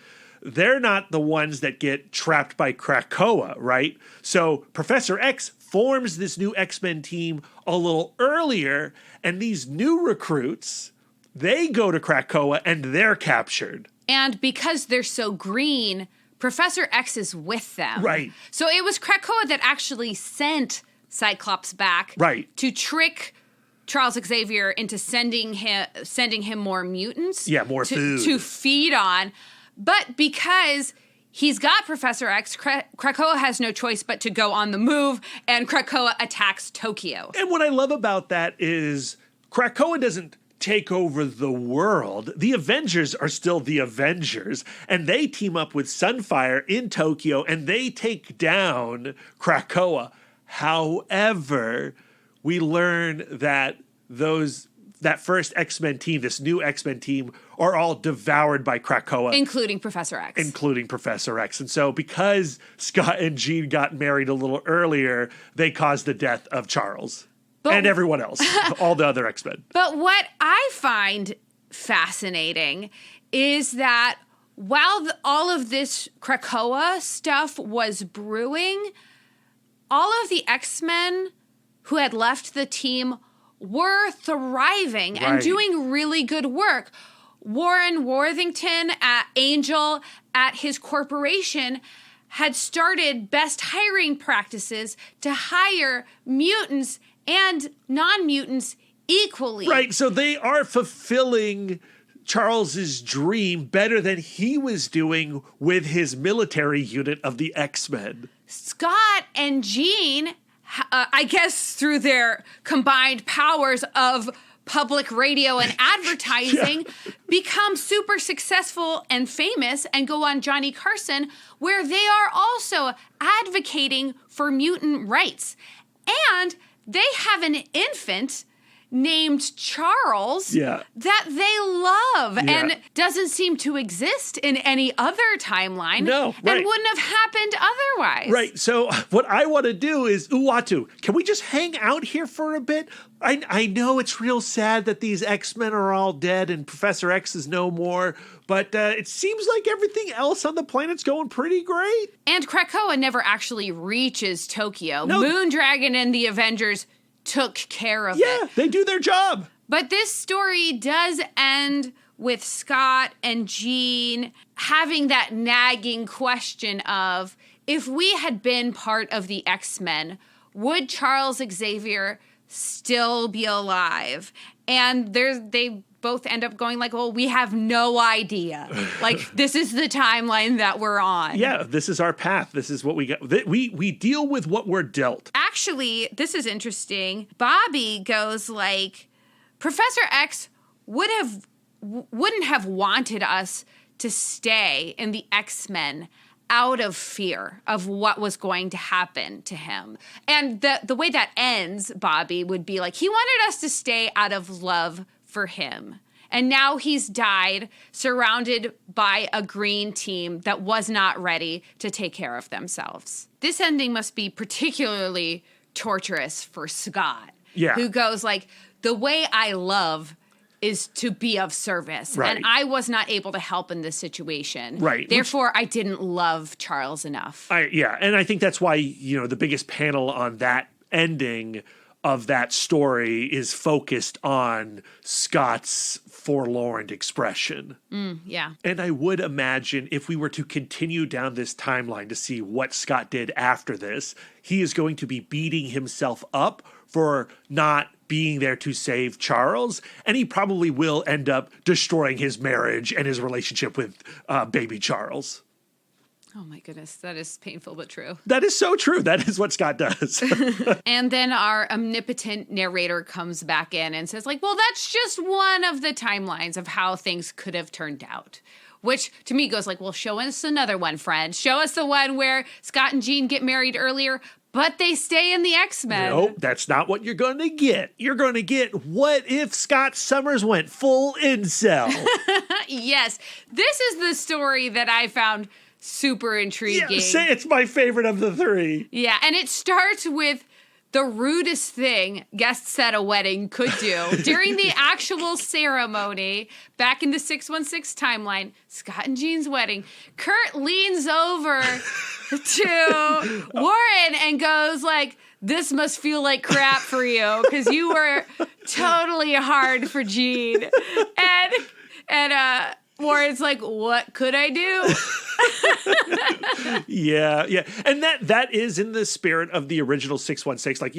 they're not the ones that get trapped by Krakoa, right? So Professor X forms this new X-Men team a little earlier, and these new recruits, they go to Krakoa and they're captured. And because they're so green, Professor X is with them. Right. So it was Krakoa that actually sent Cyclops back to trick Charles Xavier into sending him more mutants. Yeah, more food. To feed on. But because he's got Professor X, Krakoa has no choice but to go on the move, and Krakoa attacks Tokyo. And what I love about that is Krakoa doesn't take over the world. The Avengers are still the Avengers, and they team up with Sunfire in Tokyo, and they take down Krakoa. However, we learn that that first X-Men team, this new X-Men team, are all devoured by Krakoa. Including Professor X. And so because Scott and Jean got married a little earlier, they caused the death of Charles and everyone else, all the other X-Men. But what I find fascinating is that while all of this Krakoa stuff was brewing, all of the X-Men who had left the team were thriving and doing really good work. Warren Worthington at Angel, at his corporation, had started best hiring practices to hire mutants and non-mutants equally. Right, so they are fulfilling Charles's dream better than he was doing with his military unit of the X-Men. Scott and Jean, I guess through their combined powers of public radio and advertising, become super successful and famous and go on Johnny Carson, where they are also advocating for mutant rights. And they have an infant named Charles that they love and doesn't seem to exist in any other timeline and wouldn't have happened otherwise. Right. So what I want to do is, Uatu, can we just hang out here for a bit? I know it's real sad that these X-Men are all dead and Professor X is no more, but it seems like everything else on the planet's going pretty great. And Krakoa never actually reaches Tokyo. Moondragon and the Avengers took care of it. Yeah, they do their job. But this story does end with Scott and Jean having that nagging question of, if we had been part of the X-Men, would Charles Xavier still be alive? And they both end up going like, well, we have no idea. Like, this is the timeline that we're on. Yeah, this is our path. This is what we got. We deal with what we're dealt. Actually, this is interesting. Bobby goes like, Professor X wouldn't have wanted us to stay in the X-Men out of fear of what was going to happen to him. And the way that ends, Bobby, would be like, he wanted us to stay out of love for him. And now he's died surrounded by a green team that was not ready to take care of themselves. This ending must be particularly torturous for Scott, who goes like, the way I love is to be of service. Right. And I was not able to help in this situation. Right. Therefore, I didn't love Charles enough. And I think that's why, the biggest panel on that ending of that story is focused on Scott's forlorn expression. And I would imagine if we were to continue down this timeline to see what Scott did after this, he is going to be beating himself up for not being there to save Charles, and he probably will end up destroying his marriage and his relationship with baby Charles. Oh my goodness, that is painful but true. That is so true. That is what Scott does. And then our omnipotent narrator comes back in and says like, well, that's just one of the timelines of how things could have turned out. Which to me goes like, well, show us another one, friend. Show us the one where Scott and Jean get married earlier, But they stay in the X-Men. Nope, that's not what you're going to get. You're going to get what if Scott Summers went full incel? Yes. This is the story that I found super intriguing. Yeah, say it's my favorite of the three. Yeah, and it starts with the rudest thing guests at a wedding could do. During the actual ceremony, back in the 616 timeline, Scott and Jean's wedding, Kurt leans over to Warren and goes like, this must feel like crap for you because you were totally hard for Jean. And Warren's like, what could I do? Yeah. And that is in the spirit of the original 616. Like,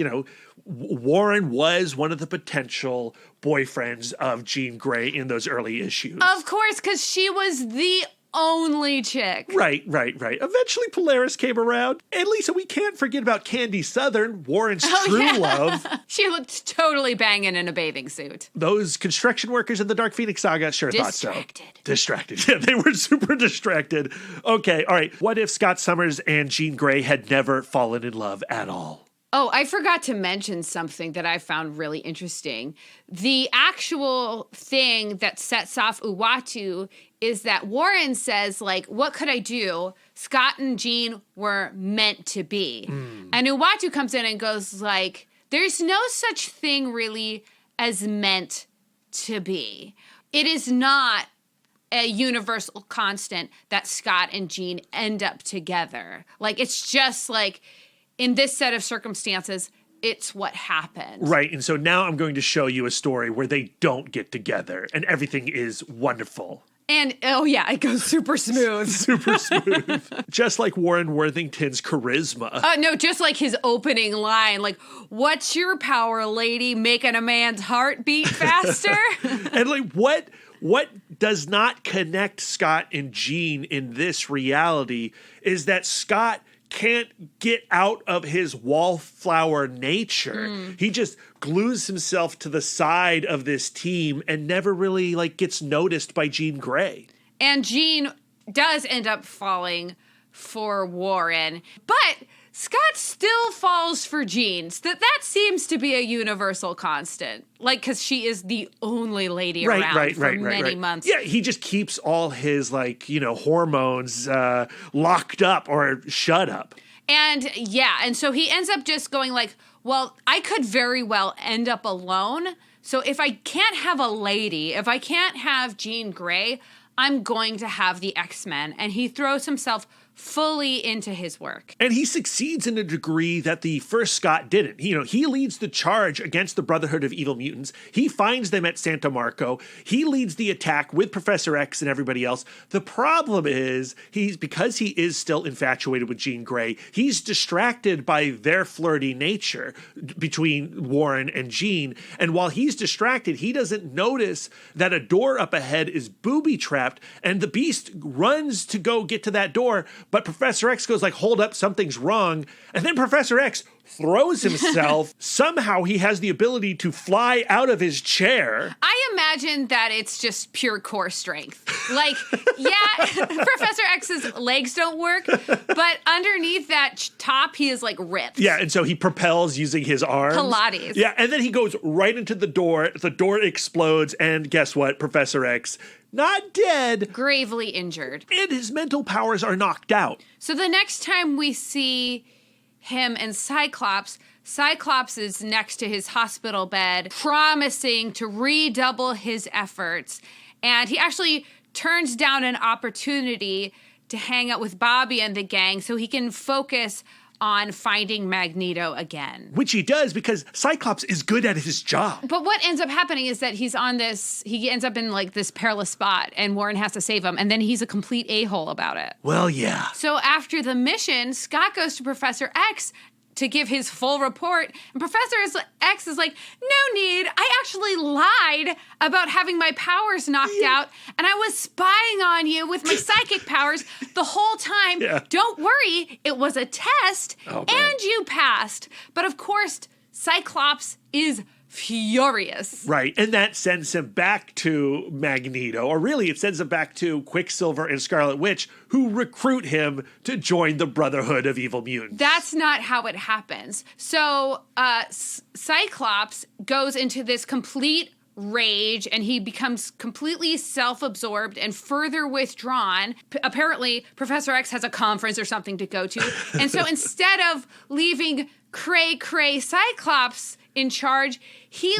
Warren was one of the potential boyfriends of Jean Grey in those early issues. Of course, because she was the only chick. Right. Eventually Polaris came around. And Lisa, we can't forget about Candy Southern, Warren's true love. She looked totally banging in a bathing suit. Those construction workers in the Dark Phoenix saga sure thought so. Distracted. Yeah, they were super distracted. Okay, all right. What if Scott Summers and Jean Grey had never fallen in love at all? Oh, I forgot to mention something that I found really interesting. The actual thing that sets off Uatu is that Warren says, like, what could I do? Scott and Jean were meant to be. And Uatu comes in and goes, like, there's no such thing really as meant to be. It is not a universal constant that Scott and Jean end up together. Like, it's just like, in this set of circumstances, it's what happened. Right. And so now I'm going to show you a story where they don't get together and everything is wonderful. And, oh yeah, it goes super smooth. Super smooth. Just like Warren Worthington's charisma. No, just like his opening line, like, what's your power, lady, making a man's heart beat faster? And like, what does not connect Scott and Jean in this reality is that Scott can't get out of his wallflower nature. He just glues himself to the side of this team and never really gets noticed by Jean Grey. And Jean does end up falling for Warren, but Scott still falls for Jean. That seems to be a universal constant. Like, because she is the only lady around for many months. Yeah, he just keeps all his, hormones locked up or shut up. And, yeah, and so he ends up just going like, well, I could very well end up alone. So if I can't have a lady, if I can't have Jean Grey, I'm going to have the X-Men. And he throws himself fully into his work. And he succeeds in a degree that the first Scott didn't. He leads the charge against the Brotherhood of Evil Mutants. He finds them at Santa Marco. He leads the attack with Professor X and everybody else. The problem is, because he is still infatuated with Jean Grey, he's distracted by their flirty nature between Warren and Jean. And while he's distracted, he doesn't notice that a door up ahead is booby-trapped, and the Beast runs to go get to that door. But Professor X goes like, hold up, something's wrong. And then Professor X throws himself. Somehow he has the ability to fly out of his chair. I imagine that it's just pure core strength. Professor X's legs don't work, but underneath that top, he is ripped. Yeah, and so he propels using his arms. Pilates. Yeah, and then he goes right into the door. The door explodes, and guess what? Professor X, not dead, gravely injured. And his mental powers are knocked out. So the next time we see him and Cyclops is next to his hospital bed, promising to redouble his efforts. And he actually turns down an opportunity to hang out with Bobby and the gang so he can focus on finding Magneto again. Which he does because Cyclops is good at his job. But what ends up happening is that he ends up in this perilous spot and Warren has to save him, and then he's a complete a-hole about it. Well, yeah. So after the mission, Scott goes to Professor X to give his full report, and Professor X is like, no need, I actually lied about having my powers knocked out, and I was spying on you with my psychic powers the whole time. Yeah. Don't worry, it was a test, and you passed. But of course, Cyclops is furious. Right. And that sends him back to Magneto, or really it sends him back to Quicksilver and Scarlet Witch, who recruit him to join the Brotherhood of Evil Mutants. That's not how it happens. So Cyclops goes into this complete rage, and he becomes completely self-absorbed and further withdrawn. Apparently, Professor X has a conference or something to go to. And so instead of leaving cray-cray Cyclops in charge, he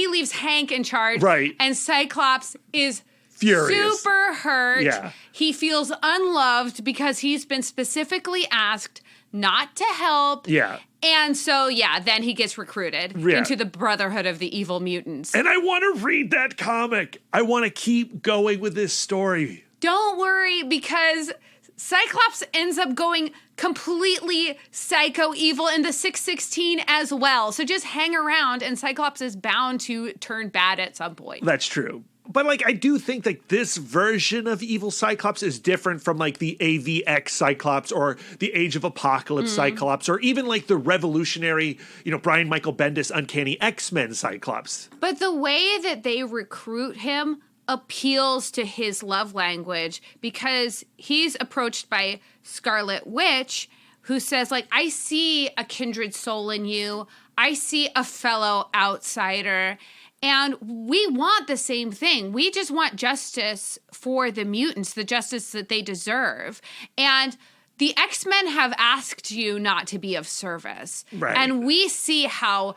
leaves Hank in charge. Right. And Cyclops is furious. Super hurt. Yeah. He feels unloved because he's been specifically asked not to help. Yeah. And so, then he gets recruited into the Brotherhood of the Evil Mutants. And I want to read that comic. I want to keep going with this story. Don't worry, because Cyclops ends up going completely psycho-evil in the 616 as well. So just hang around, and Cyclops is bound to turn bad at some point. That's true. But, I do think that this version of evil Cyclops is different from, the AVX Cyclops or the Age of Apocalypse Cyclops or even, the revolutionary, Brian Michael Bendis Uncanny X-Men Cyclops. But the way that they recruit him appeals to his love language, because he's approached by Scarlet Witch, who says, I see a kindred soul in you. I see a fellow outsider. And we want the same thing. We just want justice for the mutants, the justice that they deserve. And the X-Men have asked you not to be of service. Right. And we see how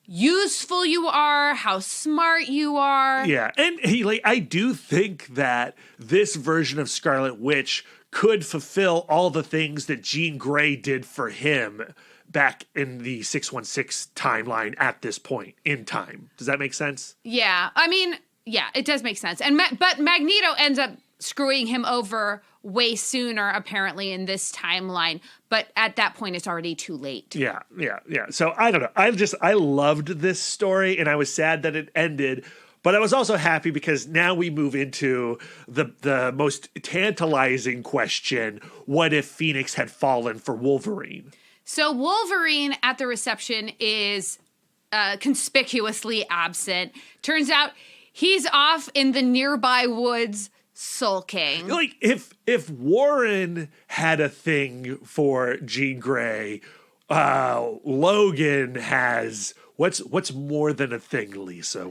useful you are, how smart you are. Yeah, and I do think that this version of Scarlet Witch could fulfill all the things that Jean Grey did for him back in the 616 timeline at this point in time. Does that make sense? Yeah, it does make sense. But Magneto ends up screwing him over way sooner, apparently, in this timeline. But at that point, it's already too late. Yeah. So I don't know. I loved this story, and I was sad that it ended. But I was also happy because now we move into the most tantalizing question: what if Phoenix had fallen for Wolverine? So Wolverine at the reception is conspicuously absent. Turns out he's off in the nearby woods sulking. If Warren had a thing for Jean Grey, Logan has what's more than a thing, Lisa?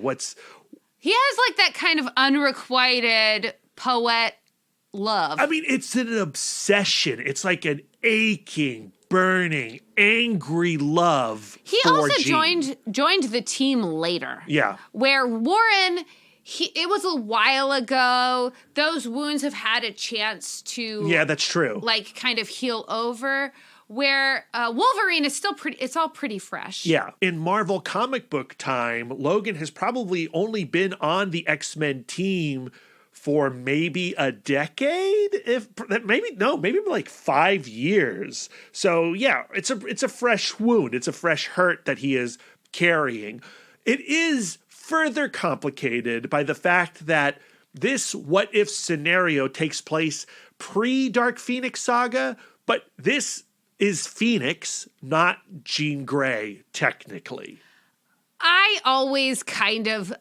He has that kind of unrequited poet love. It's an obsession. It's like an aching, burning, angry love. He for also Jean. joined the team later. Yeah. Where Warren, it was a while ago. Those wounds have had a chance to... Yeah, that's true. kind of heal over. Where Wolverine is still it's all pretty fresh. Yeah. In Marvel comic book time, Logan has probably only been on the X-Men team for maybe a decade, maybe 5 years. So yeah, it's a fresh wound. It's a fresh hurt that he is carrying. It is further complicated by the fact that this what if scenario takes place pre-Dark Phoenix saga, but this is Phoenix, not Jean Grey, technically. I always kind of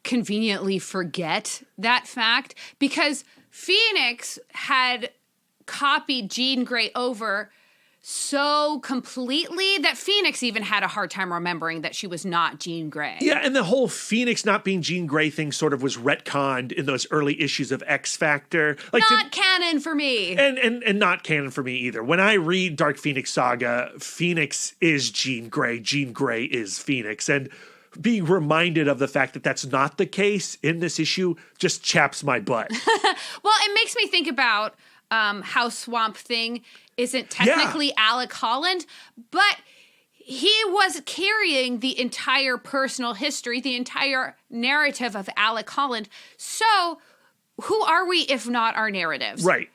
conveniently forget that fact because Phoenix had copied Jean Grey over so completely that Phoenix even had a hard time remembering that she was not Jean Grey. Yeah, and the whole Phoenix not being Jean Grey thing sort of was retconned in those early issues of X Factor. Not canon for me. And not canon for me either. When I read Dark Phoenix Saga, Phoenix is Jean Grey is Phoenix. And being reminded of the fact that that's not the case in this issue just chaps my butt. Well, it makes me think about how Swamp Thing isn't technically Alec Holland, but he was carrying the entire personal history, the entire narrative of Alec Holland. So who are we if not our narratives? Right.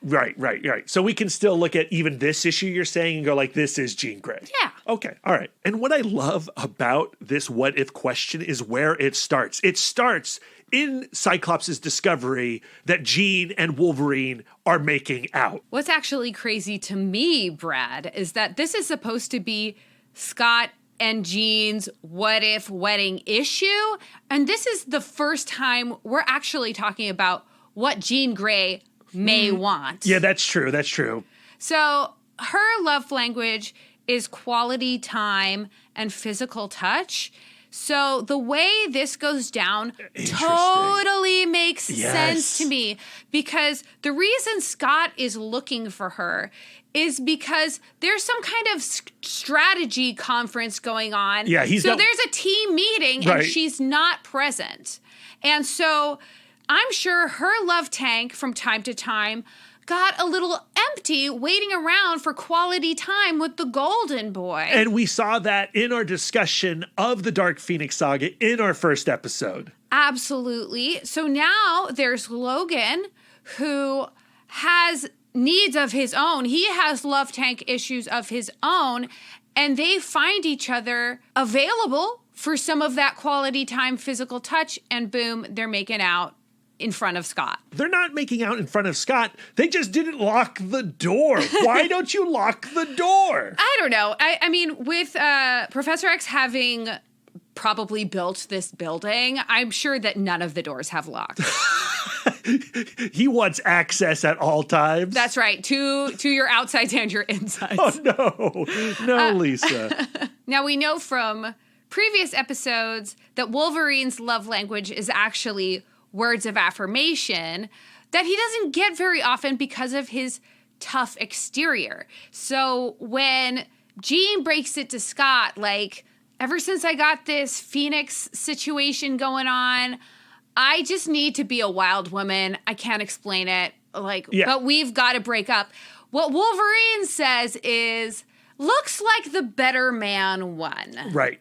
So we can still look at even this issue you're saying and go this is Jean Grey. Yeah. Okay. All right. And what I love about this what if question is where it starts. It starts in Cyclops' discovery that Jean and Wolverine are making out. What's actually crazy to me, Brad, is that this is supposed to be Scott and Jean's what if wedding issue. And this is the first time we're actually talking about what Jean Grey may want. Yeah, that's true. That's true. So her love language is quality time and physical touch. So the way this goes down totally makes sense to me, because the reason Scott is looking for her is because there's some kind of strategy conference going on. Yeah, there's a team meeting and she's not present. And so I'm sure her love tank from time to time got a little empty waiting around for quality time with the Golden Boy. And we saw that in our discussion of the Dark Phoenix saga in our first episode. Absolutely. So now there's Logan, who has needs of his own. He has love tank issues of his own, and they find each other available for some of that quality time, physical touch, and boom, they're making out in front of Scott. They're not making out in front of Scott. They just didn't lock the door. Why don't you lock the door? I don't know. I mean, with Professor X having probably built this building, I'm sure that none of the doors have locks. He wants access at all times. That's right. To your outsides and your insides. Oh, no. No, Lisa. Now, we know from previous episodes that Wolverine's love language is actually words of affirmation that he doesn't get very often because of his tough exterior. So when Jean breaks it to Scott, like, ever since I got this Phoenix situation going on, I just need to be a wild woman. I can't explain it. But we've got to break up. What Wolverine says is, looks like the better man won. Right.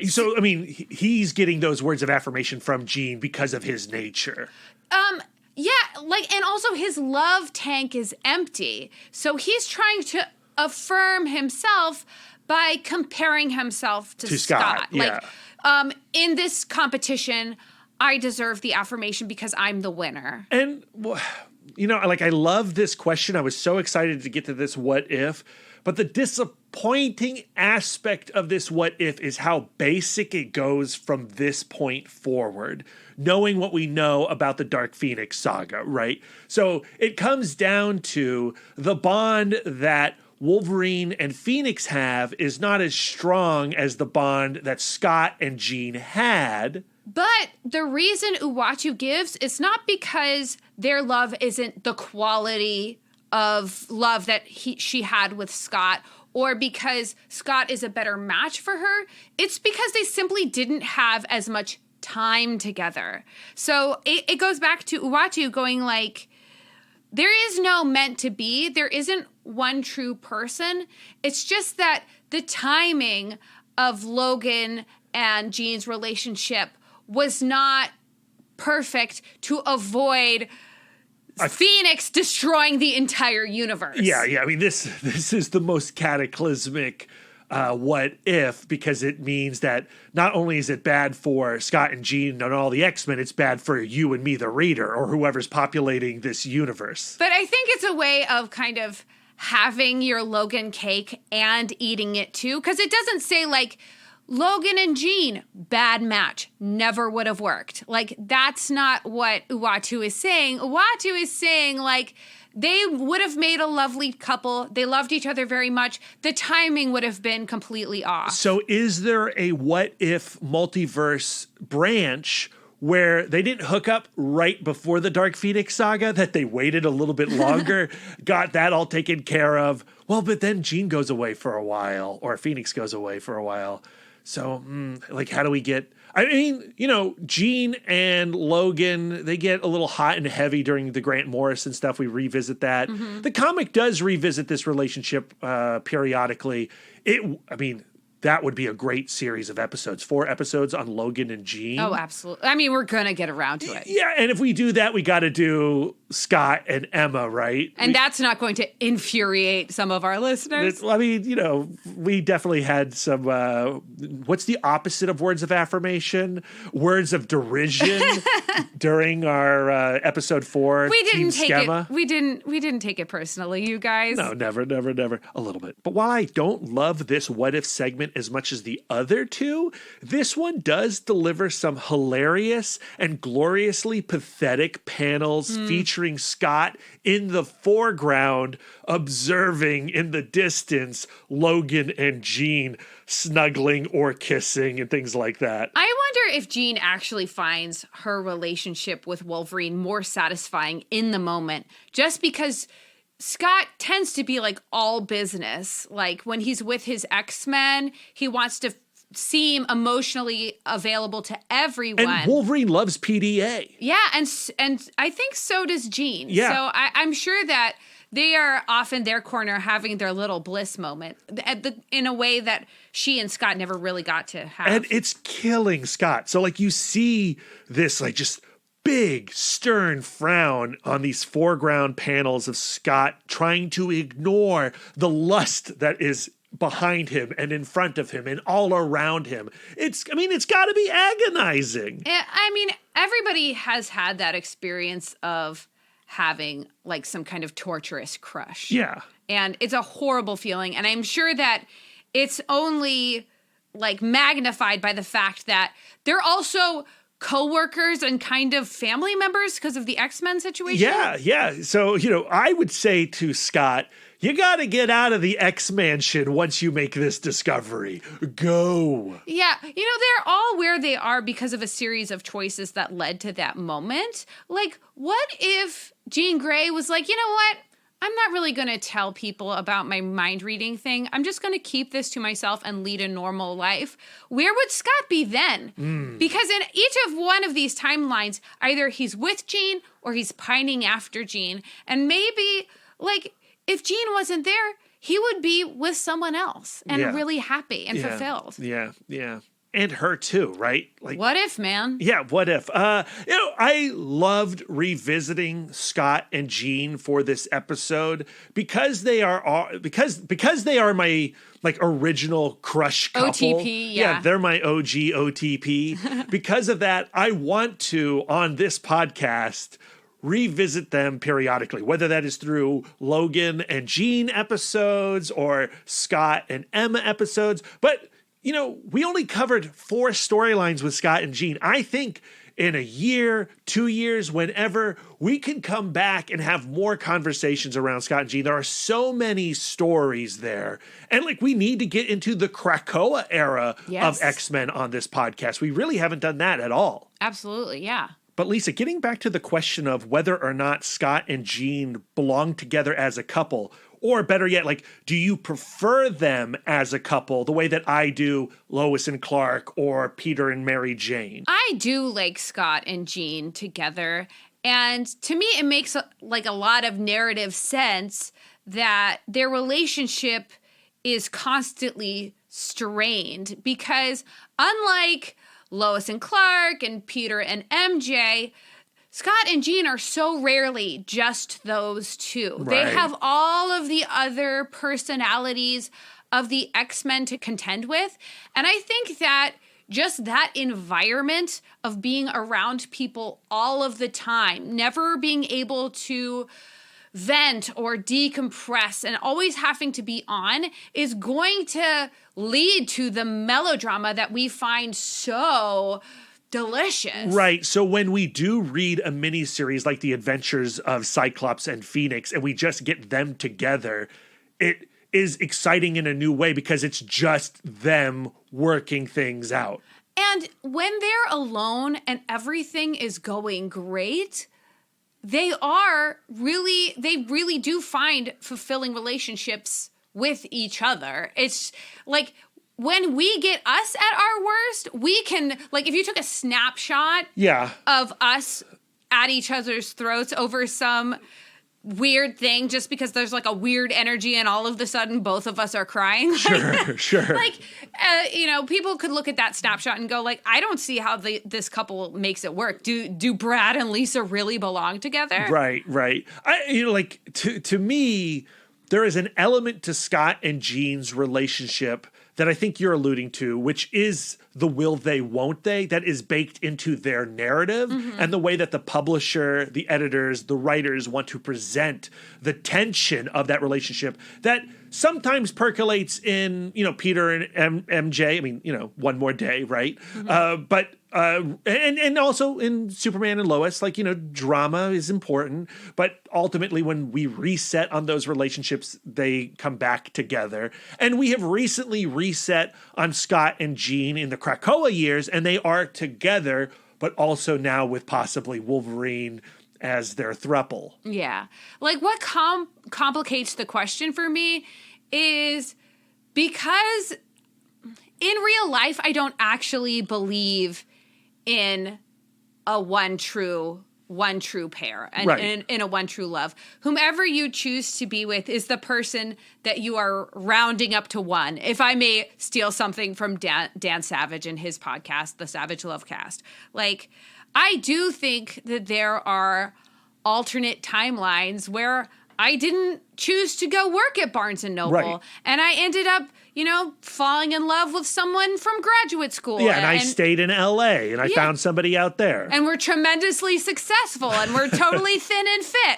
So, I mean, he's getting those words of affirmation from Jean because of his nature. And also his love tank is empty. So he's trying to affirm himself by comparing himself to Scott. Yeah. In this competition, I deserve the affirmation because I'm the winner. And, I love this question. I was so excited to get to this what if. But the disappointing aspect of this what if is how basic it goes from this point forward, knowing what we know about the Dark Phoenix saga, right? So it comes down to the bond that Wolverine and Phoenix have is not as strong as the bond that Scott and Jean had. But the reason Uatu gives is not because their love isn't the quality of love that she had with Scott, or because Scott is a better match for her. It's because they simply didn't have as much time together. So it goes back to Uatu going like, there is no meant to be. There isn't one true person. It's just that the timing of Logan and Jean's relationship was not perfect to avoid Phoenix destroying the entire universe. Yeah. I mean, this is the most cataclysmic what if, because it means that not only is it bad for Scott and Jean and all the X-Men, it's bad for you and me, the reader, or whoever's populating this universe. But I think it's a way of kind of having your Logan cake and eating it too, because it doesn't say like, Logan and Jean, bad match, never would have worked. Like, that's not what Uatu is saying. Uatu is saying, like, they would have made a lovely couple. They loved each other very much. The timing would have been completely off. So is there a what-if multiverse branch where they didn't hook up right before the Dark Phoenix saga, that they waited a little bit longer, got that all taken care of? Well, but then Jean goes away for a while, or Phoenix goes away for a while. So, how do we get... I mean, Jean and Logan, they get a little hot and heavy during the Grant Morrison stuff. We revisit that. Mm-hmm. The comic does revisit this relationship periodically. That would be a great series of episodes. 4 episodes on Logan and Jean. Oh, absolutely. I mean, we're going to get around to it. Yeah, and if we do that, we got to do Scott and Emma, right? And that's not going to infuriate some of our listeners. I mean, we definitely had some, what's the opposite of words of affirmation? Words of derision during our episode 4. We didn't Team take Schema. it. We didn't take it personally, you guys. No, never. A little bit. But while I don't love this What If segment as much as the other two, this one does deliver some hilarious and gloriously pathetic panels featuring Scott in the foreground, observing in the distance Logan and Jean snuggling or kissing and things like that. I wonder if Jean actually finds her relationship with Wolverine more satisfying in the moment, just because Scott tends to be like all business. Like when he's with his X-Men, he wants to seem emotionally available to everyone. And Wolverine loves PDA. Yeah, and I think so does Jean. Yeah. So I'm sure that they are off in their corner having their little bliss moment in a way that she and Scott never really got to have. And it's killing Scott. So like you see this like just big stern frown on these foreground panels of Scott trying to ignore the lust that is behind him and in front of him and all around him. It's got to be agonizing. I mean, everybody has had that experience of having like some kind of torturous crush. Yeah. And it's a horrible feeling. And I'm sure that it's only like magnified by the fact that they're also co-workers and kind of family members because of the X-Men situation. Yeah. So, I would say to Scott, you got to get out of the X-Mansion once you make this discovery. Go. Yeah. They're all where they are because of a series of choices that led to that moment. Like, what if Jean Grey was like, you know what? I'm not really going to tell people about my mind reading thing. I'm just going to keep this to myself and lead a normal life. Where would Scott be then? Because in each of one of these timelines, either he's with Jean or he's pining after Jean. And maybe, like, if Jean wasn't there, he would be with someone else and really happy and fulfilled. Yeah. And her too, right? Like, what if, man? Yeah, what if? I loved revisiting Scott and Jean for this episode because they are my like original crush couple. OTP, yeah. They're my OG OTP. Because of that, I want to on this podcast revisit them periodically, whether that is through Logan and Jean episodes or Scott and Emma episodes. But we only covered 4 storylines with Scott and Jean. I think in a year, 2 years, whenever, we can come back and have more conversations around Scott and Jean. There are so many stories there. And we need to get into the Krakoa era of X-Men on this podcast. We really haven't done that at all. Absolutely, yeah. But Lisa, getting back to the question of whether or not Scott and Jean belong together as a couple, or better yet, do you prefer them as a couple the way that I do Lois and Clark or Peter and Mary Jane? I do like Scott and Jean together. And to me, it makes a lot of narrative sense that their relationship is constantly strained because unlike Lois and Clark and Peter and MJ, Scott and Jean are so rarely just those two. Right. They have all of the other personalities of the X-Men to contend with. And I think that just that environment of being around people all of the time, never being able to vent or decompress and always having to be on is going to lead to the melodrama that we find so delicious. Right. So when we do read a miniseries like The Adventures of Cyclops and Phoenix and we just get them together, it is exciting in a new way because it's just them working things out. And when they're alone and everything is going great, they really do find fulfilling relationships with each other. It's like when we get us at our worst, we can, if you took a snapshot of us at each other's throats over some weird thing just because there's like a weird energy and all of a sudden both of us are crying. Sure. Like, people could look at that snapshot and go like, I don't see how this couple makes it work. Do Brad and Lisa really belong together? Right. To me, there is an element to Scott and Jean's relationship that I think you're alluding to, which is the will they, won't they, that is baked into their narrative and the way that the publisher, the editors, the writers want to present the tension of that relationship that sometimes percolates in, Peter and MJ. I mean, one more day, right? But also in Superman and Lois, drama is important, but ultimately when we reset on those relationships, they come back together. And we have recently reset on Scott and Jean in the Krakoa years, and they are together, but also now with possibly Wolverine as their throuple. Yeah. Like what complicates the question for me is because in real life, I don't actually believe in a one true pair and in a one true love. Whomever you choose to be with is the person that you are rounding up to one. If I may steal something from Dan Savage in his podcast, The Savage Love Cast. Like, I do think that there are alternate timelines where I didn't choose to go work at Barnes & Noble. And I ended up, falling in love with someone from graduate school. Yeah, and I stayed in L.A. and I found somebody out there. And we're tremendously successful and we're totally thin and fit.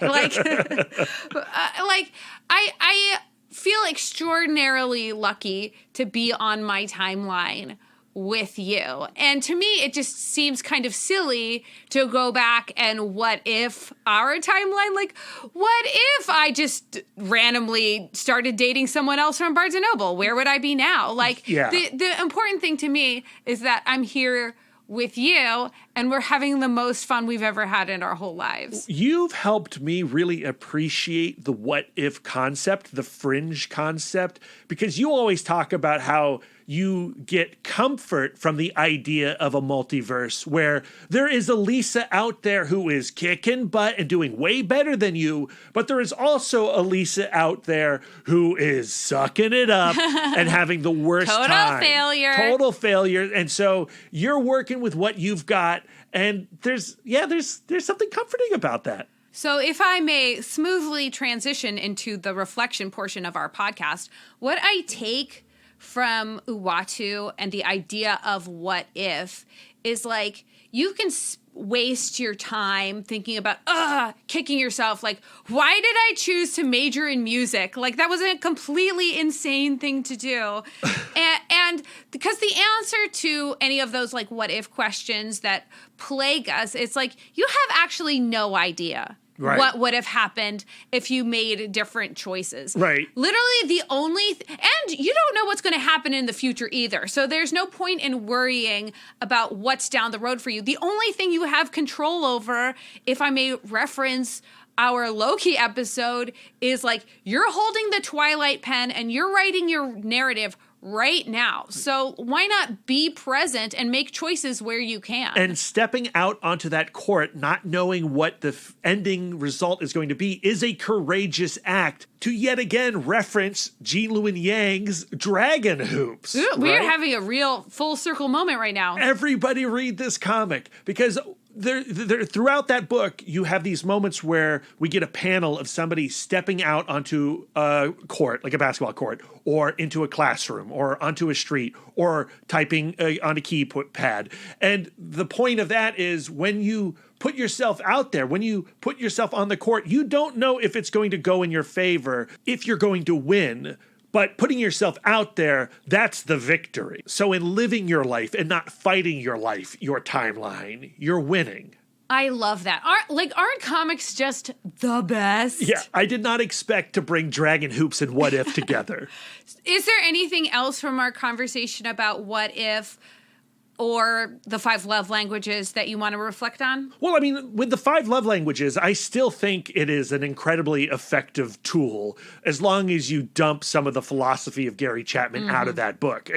I feel extraordinarily lucky to be on my timeline with you. And to me, it just seems kind of silly to go back and what if our timeline, what if I just randomly started dating someone else from Barnes & Noble? Where would I be now? The important thing to me is that I'm here with you and we're having the most fun we've ever had in our whole lives. You've helped me really appreciate the what if concept, the fringe concept, because you always talk about how you get comfort from the idea of a multiverse where there is a Lisa out there who is kicking butt and doing way better than you, but there is also a Lisa out there who is sucking it up and having the worst time. Total failure. And so you're working with what you've got, and there's something comforting about that. So if I may smoothly transition into the reflection portion of our podcast, what I take from Uatu and the idea of what if is you can waste your time thinking about kicking yourself, why did I choose to major in music? That was a completely insane thing to do. and because the answer to any of those what if questions that plague us, it's you have actually no idea. Right. What would have happened if you made different choices? Right. Literally the only... and you don't know what's going to happen in the future either. So there's no point in worrying about what's down the road for you. The only thing you have control over, if I may reference our Loki episode, is you're holding the Twilight pen and you're writing your narrative right now. So why not be present and make choices where you can? And stepping out onto that court, not knowing what the ending result is going to be, is a courageous act. To yet again reference Jean Lewin Yang's Dragon Hoops. Ooh, we are having a real full circle moment right now. Everybody read this comic, because there, throughout that book, you have these moments where we get a panel of somebody stepping out onto a court, like a basketball court, or into a classroom, or onto a street, or typing on a keypad. And the point of that is when you put yourself out there, when you put yourself on the court, you don't know if it's going to go in your favor, if you're going to win. But putting yourself out there, that's the victory. So in living your life and not fighting your life, your timeline, you're winning. I love that. Aren't comics just the best? Yeah, I did not expect to bring Dragon Hoops and What If together. Is there anything else from our conversation about What If or the 5 love languages that you want to reflect on? Well, I mean, with the 5 love languages, I still think it is an incredibly effective tool as long as you dump some of the philosophy of Gary Chapman out of that book.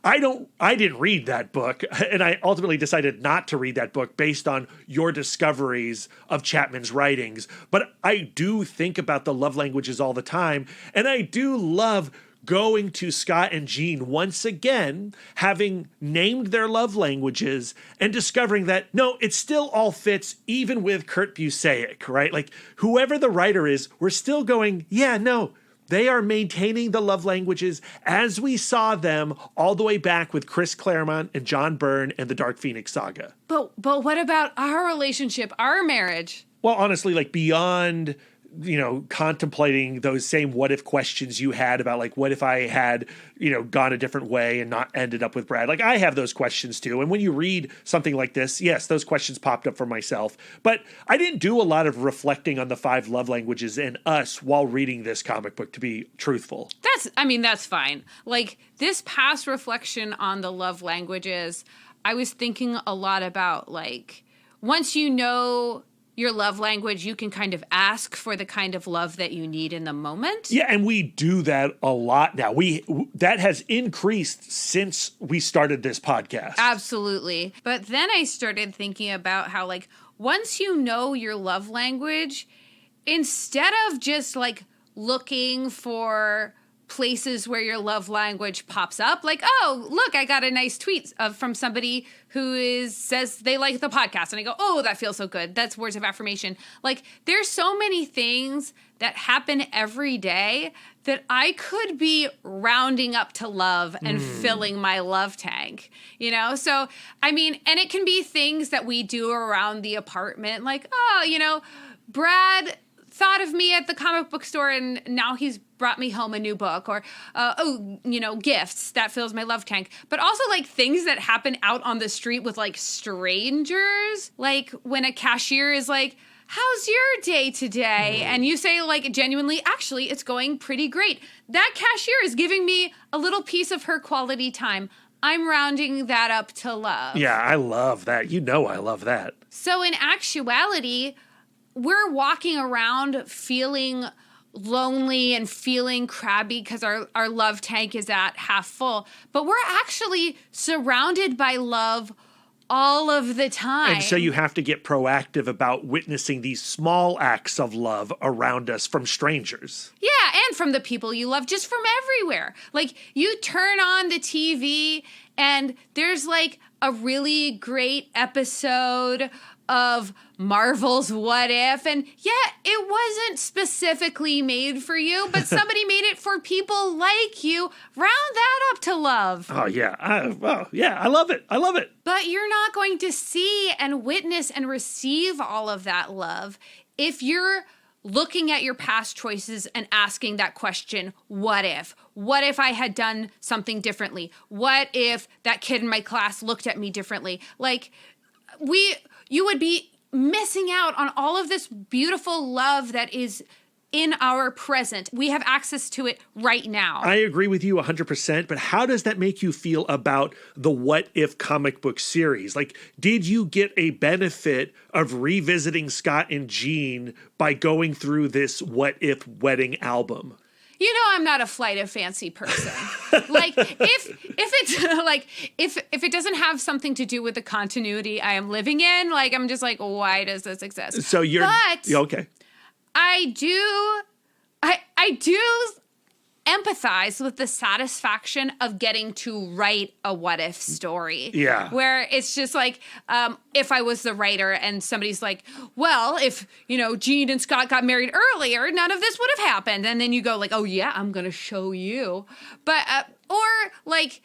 I didn't read that book, and I ultimately decided not to read that book based on your discoveries of Chapman's writings. But I do think about the love languages all the time, and I do love going to Scott and Jean once again, having named their love languages and discovering that, no, it still all fits, even with Kurt Busiek, right? Like, whoever the writer is, we're still going, yeah, no, they are maintaining the love languages as we saw them all the way back with Chris Claremont and John Byrne and the Dark Phoenix saga. But what about our relationship, our marriage? Well, honestly, like beyond, contemplating those same what if questions you had about like, what if I had, gone a different way and not ended up with Brad? Like, I have those questions too. And when you read something like this, yes, those questions popped up for myself. But I didn't do a lot of reflecting on the 5 love languages and us while reading this comic book, to be truthful. That's fine. Like, this past reflection on the love languages, I was thinking a lot about, like, once you know your love language, you can kind of ask for the kind of love that you need in the moment. Yeah, and we do that a lot now. That has increased since we started this podcast. Absolutely. But then I started thinking about how, like, once you know your love language, instead of just, like, looking for places where your love language pops up, like, oh, look, I got a nice tweet from somebody who says they like the podcast, and I go, oh, that feels so good. That's words of affirmation. Like, there's so many things that happen every day that I could be rounding up to love and filling my love tank, So, and it can be things that we do around the apartment, like, oh, Brad thought of me at the comic book store and now he's brought me home a new book, or, gifts, that fills my love tank. But also, like, things that happen out on the street with, like, strangers, like when a cashier is like, how's your day today? And you say, like, genuinely, actually, it's going pretty great. That cashier is giving me a little piece of her quality time. I'm rounding that up to love. Yeah, I love that. I love that. So in actuality, we're walking around feeling lonely and feeling crabby because our love tank is at half full. But we're actually surrounded by love all of the time. And so you have to get proactive about witnessing these small acts of love around us from strangers. Yeah, and from the people you love, just from everywhere. Like, you turn on the TV and there's, like, a really great episode of Marvel's What If, and yeah, it wasn't specifically made for you, but somebody made it for people like you. Round that up to love. Oh yeah, I love it. I love it. But you're not going to see and witness and receive all of that love if you're looking at your past choices and asking that question, what if? What if I had done something differently? What if that kid in my class looked at me differently? Like, you would be missing out on all of this beautiful love that is in our present. We have access to it right now. I agree with you 100%, but how does that make you feel about the What If comic book series? Like, did you get a benefit of revisiting Scott and Jean by going through this What If wedding album? I'm not a flight of fancy person. Like, if it's like, if it doesn't have something to do with the continuity I am living in, like, I'm just like, why does this exist? So okay. I do empathize with the satisfaction of getting to write a what if story. Yeah. Where it's just like, if I was the writer and somebody's like, well, if, Jean and Scott got married earlier, none of this would have happened. And then you go like, oh yeah, I'm going to show you. But, or like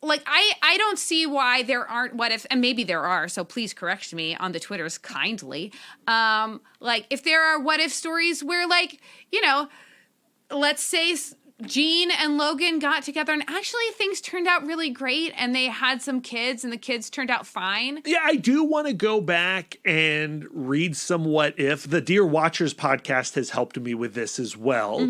I don't see why there aren't what if, and maybe there are, so please correct me on the Twitters kindly. Like, if there are what if stories where, like, let's say Jean and Logan got together and actually things turned out really great and they had some kids and the kids turned out fine. Yeah, I do want to go back and read some What If. The Dear Watchers podcast has helped me with this as well,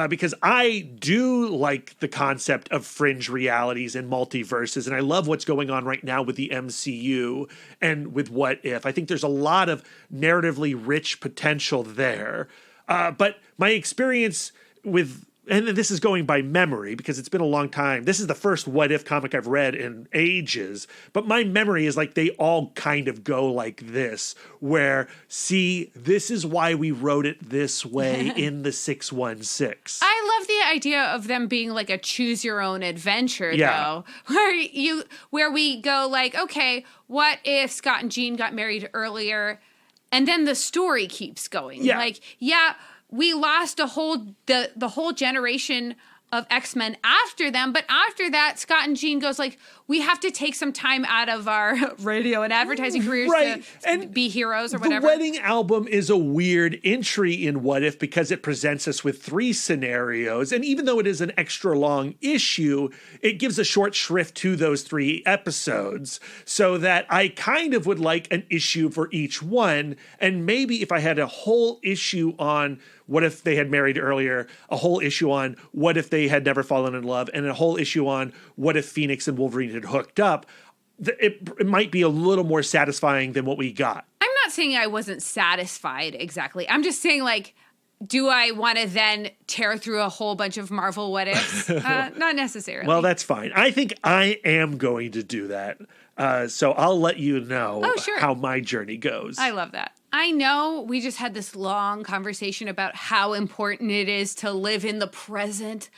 because I do like the concept of fringe realities and multiverses, and I love what's going on right now with the MCU and with What If. I think there's a lot of narratively rich potential there. But my experience with and this is going by memory because it's been a long time. This is the first What If comic I've read in ages, but my memory is like they all kind of go like this, where, see, this is why we wrote it this way in the 616. I love the idea of them being like a choose your own adventure, though, where we go like, okay, what if Scott and Jean got married earlier? And then the story keeps going. Yeah. Like, we lost the whole generation of X-Men after them, but after that, Scott and Jean goes like, we have to take some time out of our radio and advertising careers to and be heroes or whatever. The Wedding Album is a weird entry in What If because it presents us with 3 scenarios, and even though it is an extra long issue, it gives a short shrift to those 3 episodes, so that I kind of would like an issue for each one, and maybe if I had a whole issue on what if they had married earlier, a whole issue on what if they had never fallen in love, and a whole issue on what if Phoenix and Wolverine had hooked up, it might be a little more satisfying than what we got. I'm not saying I wasn't satisfied exactly. I'm just saying, like, do I want to then tear through a whole bunch of Marvel what ifs? Not necessarily. Well, that's fine. I think I am going to do that. So I'll let you know how my journey goes. I love that. I know we just had this long conversation about how important it is to live in the present,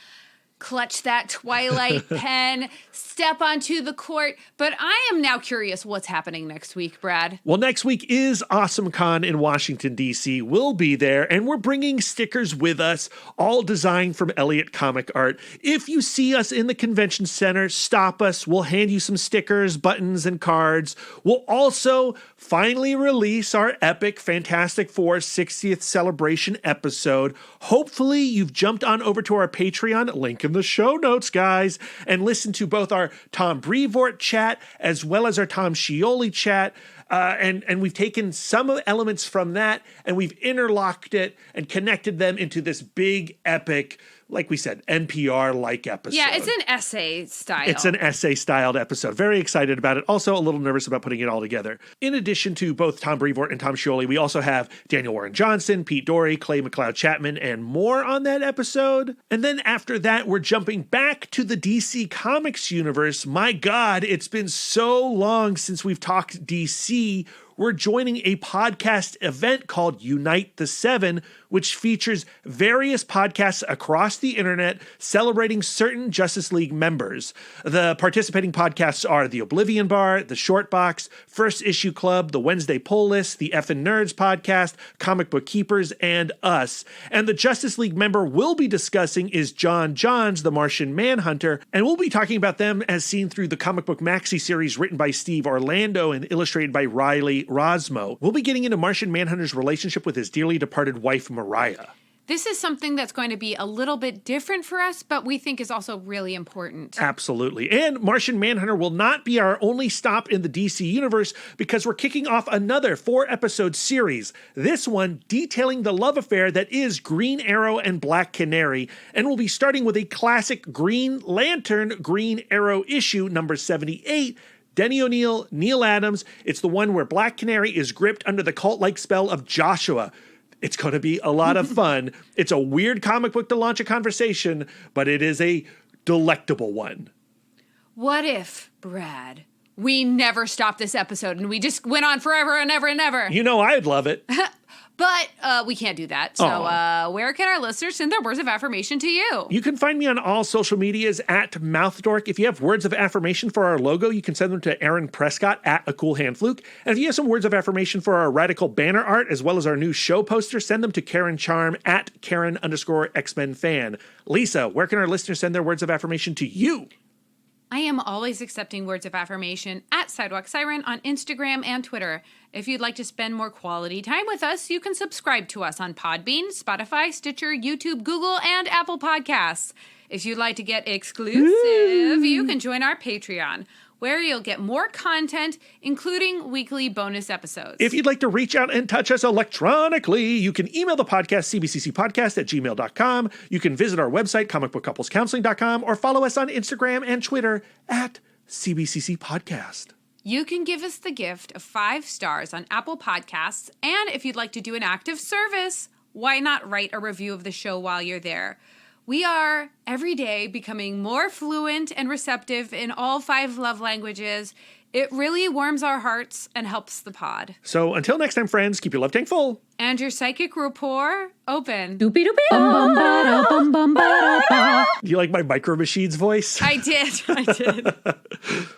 clutch that Twilight pen, step onto the court. But I am now curious what's happening next week, Brad. Well, next week is AwesomeCon in Washington, D.C. We'll be there, and we're bringing stickers with us, all designed from Elliott Comic Art. If you see us in the convention center, stop us. We'll hand you some stickers, buttons, and cards. We'll also finally release our epic Fantastic Four 60th celebration episode. Hopefully, you've jumped on over to our Patreon, link in the show notes, guys, and listen to both our Tom Brevoort chat as well as our Tom Scioli chat. And we've taken some of the elements from that and we've interlocked it and connected them into this big, epic, like we said, NPR-like episode. Yeah, it's an essay style. It's an essay-styled episode. Very excited about it. Also a little nervous about putting it all together. In addition to both Tom Brevoort and Tom Scioli, we also have Daniel Warren Johnson, Pete Dorey, Clay McLeod Chapman, and more on that episode. And then after that, we're jumping back to the DC Comics universe. My God, it's been so long since we've talked DC. We're joining a podcast event called Unite the Seven, which features various podcasts across the internet celebrating certain Justice League members. The participating podcasts are The Oblivion Bar, The Short Box, First Issue Club, The Wednesday Pull List, The Effin' Nerds Podcast, Comic Book Keepers, and us. And the Justice League member we'll be discussing is John Johns, the Martian Manhunter, and we'll be talking about them as seen through the comic book maxi series written by Steve Orlando and illustrated by Riley Rosmo. We'll be getting into Martian Manhunter's relationship with his dearly departed wife, Mariah. This is something that's going to be a little bit different for us, but we think is also really important. Absolutely. And Martian Manhunter will not be our only stop in the DC universe because we're kicking off another 4-episode series. This one detailing the love affair that is Green Arrow and Black Canary. And we'll be starting with a classic Green Lantern Green Arrow issue, number 78, Denny O'Neil, Neil Adams. It's the one where Black Canary is gripped under the cult-like spell of Joshua. It's going to be a lot of fun. It's a weird comic book to launch a conversation, but it is a delectable one. What if, Brad, we never stopped this episode and we just went on forever and ever and ever? You know, I'd love it. But we can't do that. So where can our listeners send their words of affirmation to you? You can find me on all social medias at MouthDork. If you have words of affirmation for our logo, you can send them to Aaron Prescott at A Cool Hand Fluke. And if you have some words of affirmation for our radical banner art, as well as our new show poster, send them to Karen Charm at Karen_X-Men fan. Lisa, where can our listeners send their words of affirmation to you? I am always accepting words of affirmation at Sidewalk Siren on Instagram and Twitter. If you'd like to spend more quality time with us, you can subscribe to us on Podbean, Spotify, Stitcher, YouTube, Google, and Apple Podcasts. If you'd like to get exclusive, you can join our Patreon, where you'll get more content, including weekly bonus episodes. If you'd like to reach out and touch us electronically, you can email the podcast, cbccpodcast@gmail.com. You can visit our website, comicbookcouplescounseling.com, or follow us on Instagram and Twitter at CBCC Podcast. You can give us the gift of 5 stars on Apple Podcasts, and if you'd like to do an active service, why not write a review of the show while you're there? We are every day becoming more fluent and receptive in all 5 love languages. It really warms our hearts and helps the pod. So until next time, friends, keep your love tank full. And your psychic rapport open. Doopy doopy bum bum bum bum ba da ba. Do you like my Micro Machines voice? I did.